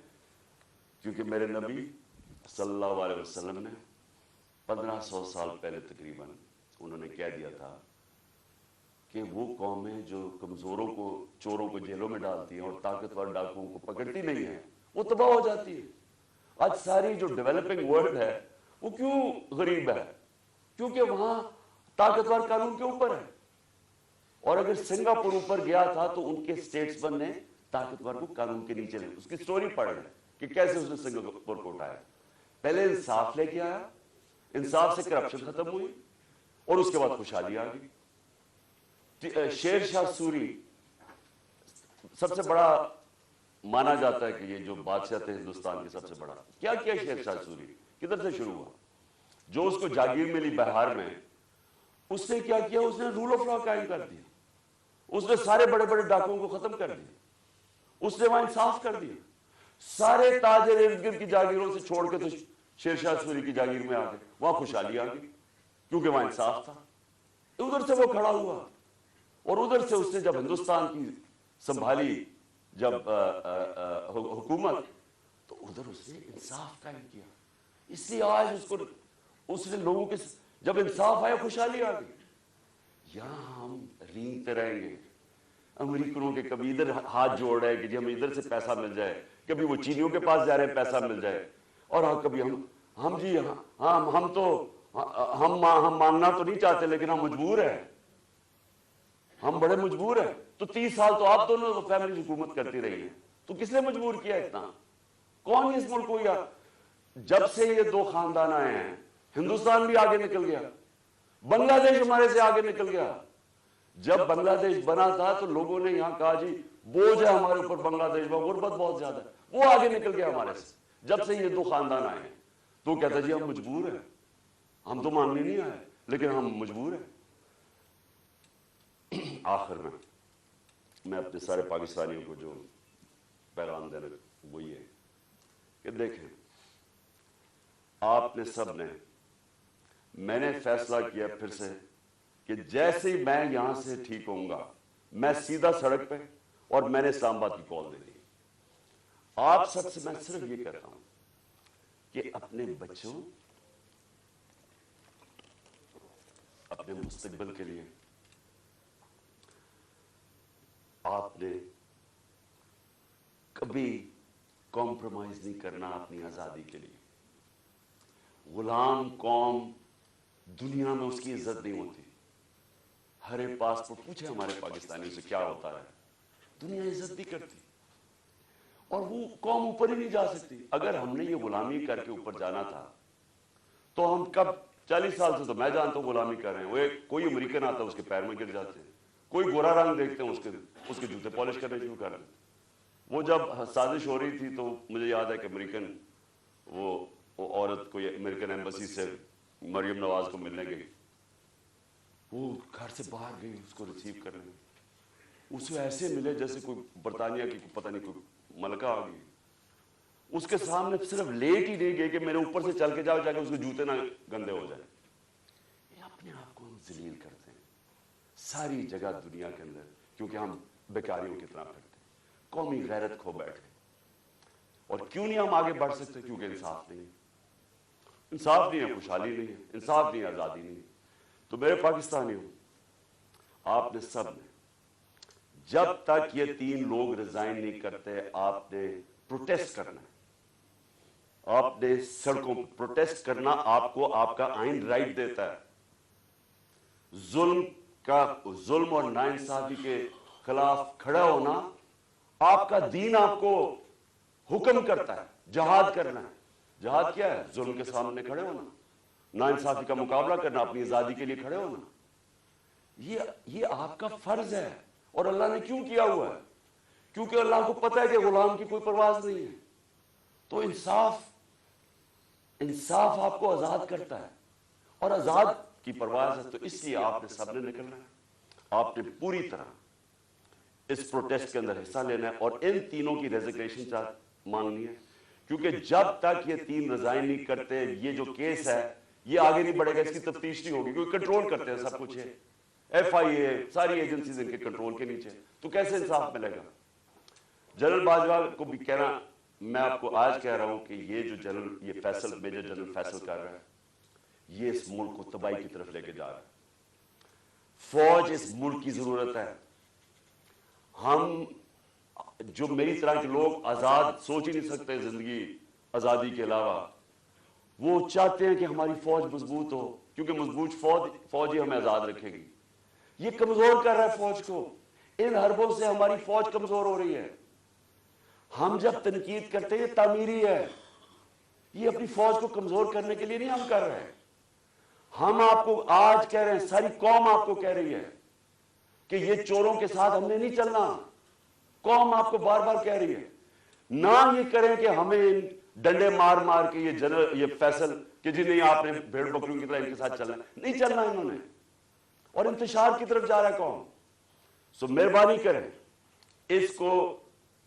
کیونکہ میرے نبی صلی اللہ علیہ وسلم نے 1500 سال پہلے تقریباً انہوں نے کہہ دیا تھا کہ وہ قومیں جو کمزوروں کو، چوروں کو جیلوں میں ڈالتی ہیں اور طاقتور ڈاکوؤں کو پکڑتی نہیں ہیں، وہ تباہ ہو جاتی ہے۔ آج ساری جو ڈیولپنگ ورلڈ ہے وہ کیوں غریب ہے؟ کیونکہ وہاں طاقتور قانون کے اوپر ہے۔ اور اگر سنگاپور اوپر گیا تھا تو ان کے سٹیٹسمن نے طاقتور کو قانون کے نیچے لے، اس کی سٹوری پڑھ لیں کہ کیسے اس نے سنگاپور کو اٹھایا۔ پہلے انصاف لے کے آیا، انصاف سے کرپشن ختم ہوئی اور اس کے بعد خوشحالی آ گئی۔ شیر شاہ سوری سب سے بڑا مانا جاتا ہے کہ یہ جو بادشاہ تھے ہندوستان کے سب سے بڑا، کیا کیا شیر شاہ سوری؟ کدھر سے شروع ہوا؟ جو اس کو جاگیر ملی بہار میں، اس نے کیا کیا؟ اس نے رول آف لا قائم کر دیا، اس نے سارے بڑے بڑے ڈاکوؤں کو ختم کر دیا، اس نے وہاں انصاف کر دیا۔ سارے تاجر ارد گرد کی جاگیروں سے چھوڑ کے تو شیر شاہ سوری کی جاگیر میں آ گئے، وہاں خوشحالی آ گئی کیونکہ وہاں انصاف تھا۔ ادھر سے وہ کھڑا ہوا اور ادھر سے اس نے جب ہندوستان کی سنبھالی جب حکومت، تو ادھر اس نے انصاف قائم کیا۔ اس لیے آج اس نے لوگوں کے جب انصاف آیا خوشحالی آ گئی۔ یہاں ہم رینگتے رہیں گے، امریکنوں کے کبھی ادھر ہاتھ جوڑ رہے ہیں کہ جی ہمیں ادھر سے پیسہ مل جائے، کبھی وہ چینیوں کے پاس جا رہے ہیں پیسہ مل جائے، اور کبھی ہم ماننا تو نہیں چاہتے لیکن ہم مجبور ہیں، ہم بڑے مجبور ہیں۔ تو 30 سال تو آپ دونوں فیملی حکومت کرتی رہی ہیں، تو کس نے مجبور کیا اتنا؟ کون اس ملک کو؟ یا جب سے یہ دو خاندان آئے ہیں ہندوستان بھی آگے نکل گیا، بنگلہ دیش ہمارے سے آگے نکل گیا۔ جب بنگلہ دیش بنا تھا تو لوگوں نے یہاں کہا جی بوجھ ہے ہمارے اوپر بنگلہ دیش میں، غربت بہت زیادہ ہے، وہ آگے نکل گیا ہمارے سے۔ جب سے یہ دو خاندان آئے ہیں تو کہتا جی ہم مجبور ہیں، ہم تو ماننے نہیں آئے لیکن ہم مجبور ہیں۔ آخر میں اپنے سارے پاکستانیوں کو جو پیغام دینا وہ یہ ہے کہ دیکھیں، آپ نے سب نے، میں نے فیصلہ کیا پھر سے کہ جیسے ہی میں یہاں سے ٹھیک ہوں گا میں سیدھا سڑک پہ، اور میں نے اسلام آباد کی کال دے دی۔ آپ سب سے میں صرف یہ کہتا ہوں کہ اپنے بچوں، اپنے مستقبل کے لیے آپ نے کبھی کمپرومائز نہیں کرنا اپنی آزادی کے لیے۔ غلام قوم دنیا میں اس کی عزت نہیں ہوتی۔ ہر ایک پاسپورٹ پوچھے ہمارے پاکستانیوں سے کیا ہوتا ہے، دنیا عزت نہیں کرتی، اور وہ قوم اوپر ہی نہیں جا سکتی۔ اگر ہم نے یہ غلامی کر کے اوپر جانا تھا تو ہم کب 40 سال سے تو میں جانتا ہوں غلامی کر رہے ہیں۔ وہ کوئی امریکن آتا ہے اس کے پیر میں گر جاتے ہیں، کوئی گورا رنگ دیکھتے ہیں اس کے جوتے پالش کرنے شروع کر دیں۔ وہ جب سازش ہو رہی تھی تو مجھے یاد ہے کہ امریکن وہ عورت کوئی امریکن ایمبیسی سے مریم نواز کو ملنے گئی، وہ گھر سے باہر گئی اس کو ریسیو کرنے میں، اسے ایسے ملے جیسے کوئی برطانیہ کی پتہ نہیں کوئی ملکہ آ گئی۔ اس کے سامنے صرف لیٹ ہی نہیں گئے کہ میرے اوپر سے چل کے جاؤ، جا کے اس کے جوتے نہ گندے ہو جائیں۔ یہ اپنے آپ کو ہم ذلیل کرتے ہیں ساری جگہ دنیا کے اندر، کیونکہ ہم بیکاریوں کی طرح پھرتے ہیں، قومی غیرت کھو بیٹھے۔ اور کیوں نہیں ہم آگے بڑھ سکتے؟ کیونکہ انصاف نہیں ہے، انصاف نہیں ہے، خوشحالی نہیں ہے، انصاف نہیں ہے، آزادی نہیں ہے۔ تو میرے پاکستانیوں، آپ نے سب نے جب تک یہ 3 لوگ ریزائن نہیں کرتے آپ نے پروٹیسٹ کرنا ہے، آپ نے سڑکوں پر پروٹیسٹ کرنا، آپ کو آپ کا آئین رائٹ دیتا ہے۔ ظلم اور ناانصافی کے خلاف کھڑا ہونا آپ کا دین آپ کو حکم کرتا ہے، جہاد کرنا ہے۔ جہاد کیا ہے؟ ظلم کے سامنے کھڑے ہونا، ناانصافی کا مقابلہ کرنا، اپنی آزادی کے لیے کھڑے ہونا۔ یہ آپ کا فرض ہے۔ اور اللہ نے کیوں کیا ہوا ہے؟ کیونکہ اللہ کو پتہ ہے کہ غلام کی کوئی پرواز نہیں ہے۔ تو انصاف इंसाफ आपको आजाद करता है, और आजाद की परवाह है, तो इसलिए आपने सबने निकलना है, आपने पूरी तरह इस प्रोटेस्ट के अंदर हिस्सा लेना है और इन तीनों की रेजिग्नेशन मांगनी है, क्योंकि जब तक ये तीन रिजाइन नहीं करते, ये जो केस है ये आगे नहीं बढ़ेगा, इसकी तफ्तीश नहीं होगी, क्योंकि कंट्रोल करते हैं सब कुछ है, FIA सारी एजेंसीज इनके कंट्रोल के नीचे, तो कैसे इंसाफ मिलेगा। जनरल बाजवा को भी कहना, मैं आपको आज कह रहा हूं कि ये जो जनरल, ये फैसल, मेजर जनरल फैसल कर रहा है, ये इस मुल्क को तबाही की तरफ लेके जा रहा है। फौज इस मुल्क की जरूरत है। हम जो मेरी तरह के लोग आजाद सोच ही नहीं सकते जिंदगी आजादी के अलावा, वो चाहते हैं कि हमारी फौज मजबूत हो, क्योंकि मजबूत फौज ही हमें आजाद रखेगी। ये कमजोर कर रहा है फौज को, इन हरबों से हमारी फौज कमजोर हो रही है। हम जब तनकीद करते हैं, तामीरी है, ये अपनी फौज को कमजोर करने के लिए नहीं हम कर रहे हैं। हम आपको आज कह रहे हैं, सारी कौम आपको कह रही है कि ये चोरों के साथ हमने नहीं चलना। कौम आपको बार बार कह रही है, ना ये करें कि हमें डंडे मार मार के ये फैसल कि जी नहीं आपने भेड़ बकरियों की तरह इनके साथ चलना, नहीं चलना इन्होंने, और इंतशार की तरफ जा रहा है कौम। सो मेहरबानी करें, इसको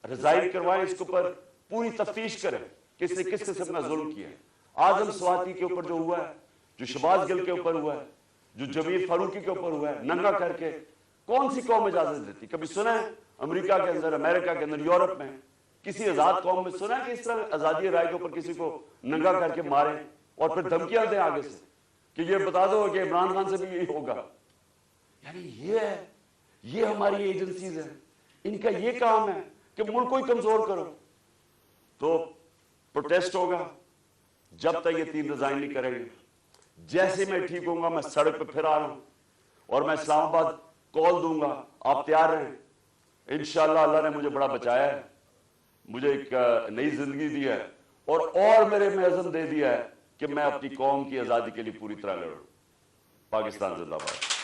रिजाइन करवाएं, इसके ऊपर पूरी तफ्तीश करें किसने किस किस्म का जुल्म किया है। आजम स्वाति के ऊपर जो हुआ है, जो शहबाज गिल के ऊपर हुआ है, जो जमीर फारूकी के ऊपर हुआ है, नंगा करके कौन सी कौम इजाजत देती। कभी सुना है अमेरिका के अंदर, अमेरिका के अंदर, यूरोप में किसी आजाद कौम में सुना है कि इस तरह आजादी राय के ऊपर किसी को नंगा करके मारे और फिर धमकियां दें आगे से कि ये बता दो कि इमरान खान से भी यही होगा। यानी ये हमारी एजेंसीज है, इनका ये काम है कि मुल्क को ही कमजोर करो। तो प्रोटेस्ट होगा जब तक ये तीन रिजाइन नहीं करेंगे। जैसे मैं ठीक होऊंगा, मैं सड़क पे फिर आ रहा हूं और मैं इस्लामाबाद कॉल दूंगा, आप तैयार रहें। इंशाअल्लाह अल्लाह ने मुझे बड़ा बचाया है, मुझे एक नई जिंदगी दी है और मेरे में अज़म दे दिया है कि मैं अपनी कौम की आजादी के लिए पूरी तरह लड़ूं। पाकिस्तान जिंदाबाद।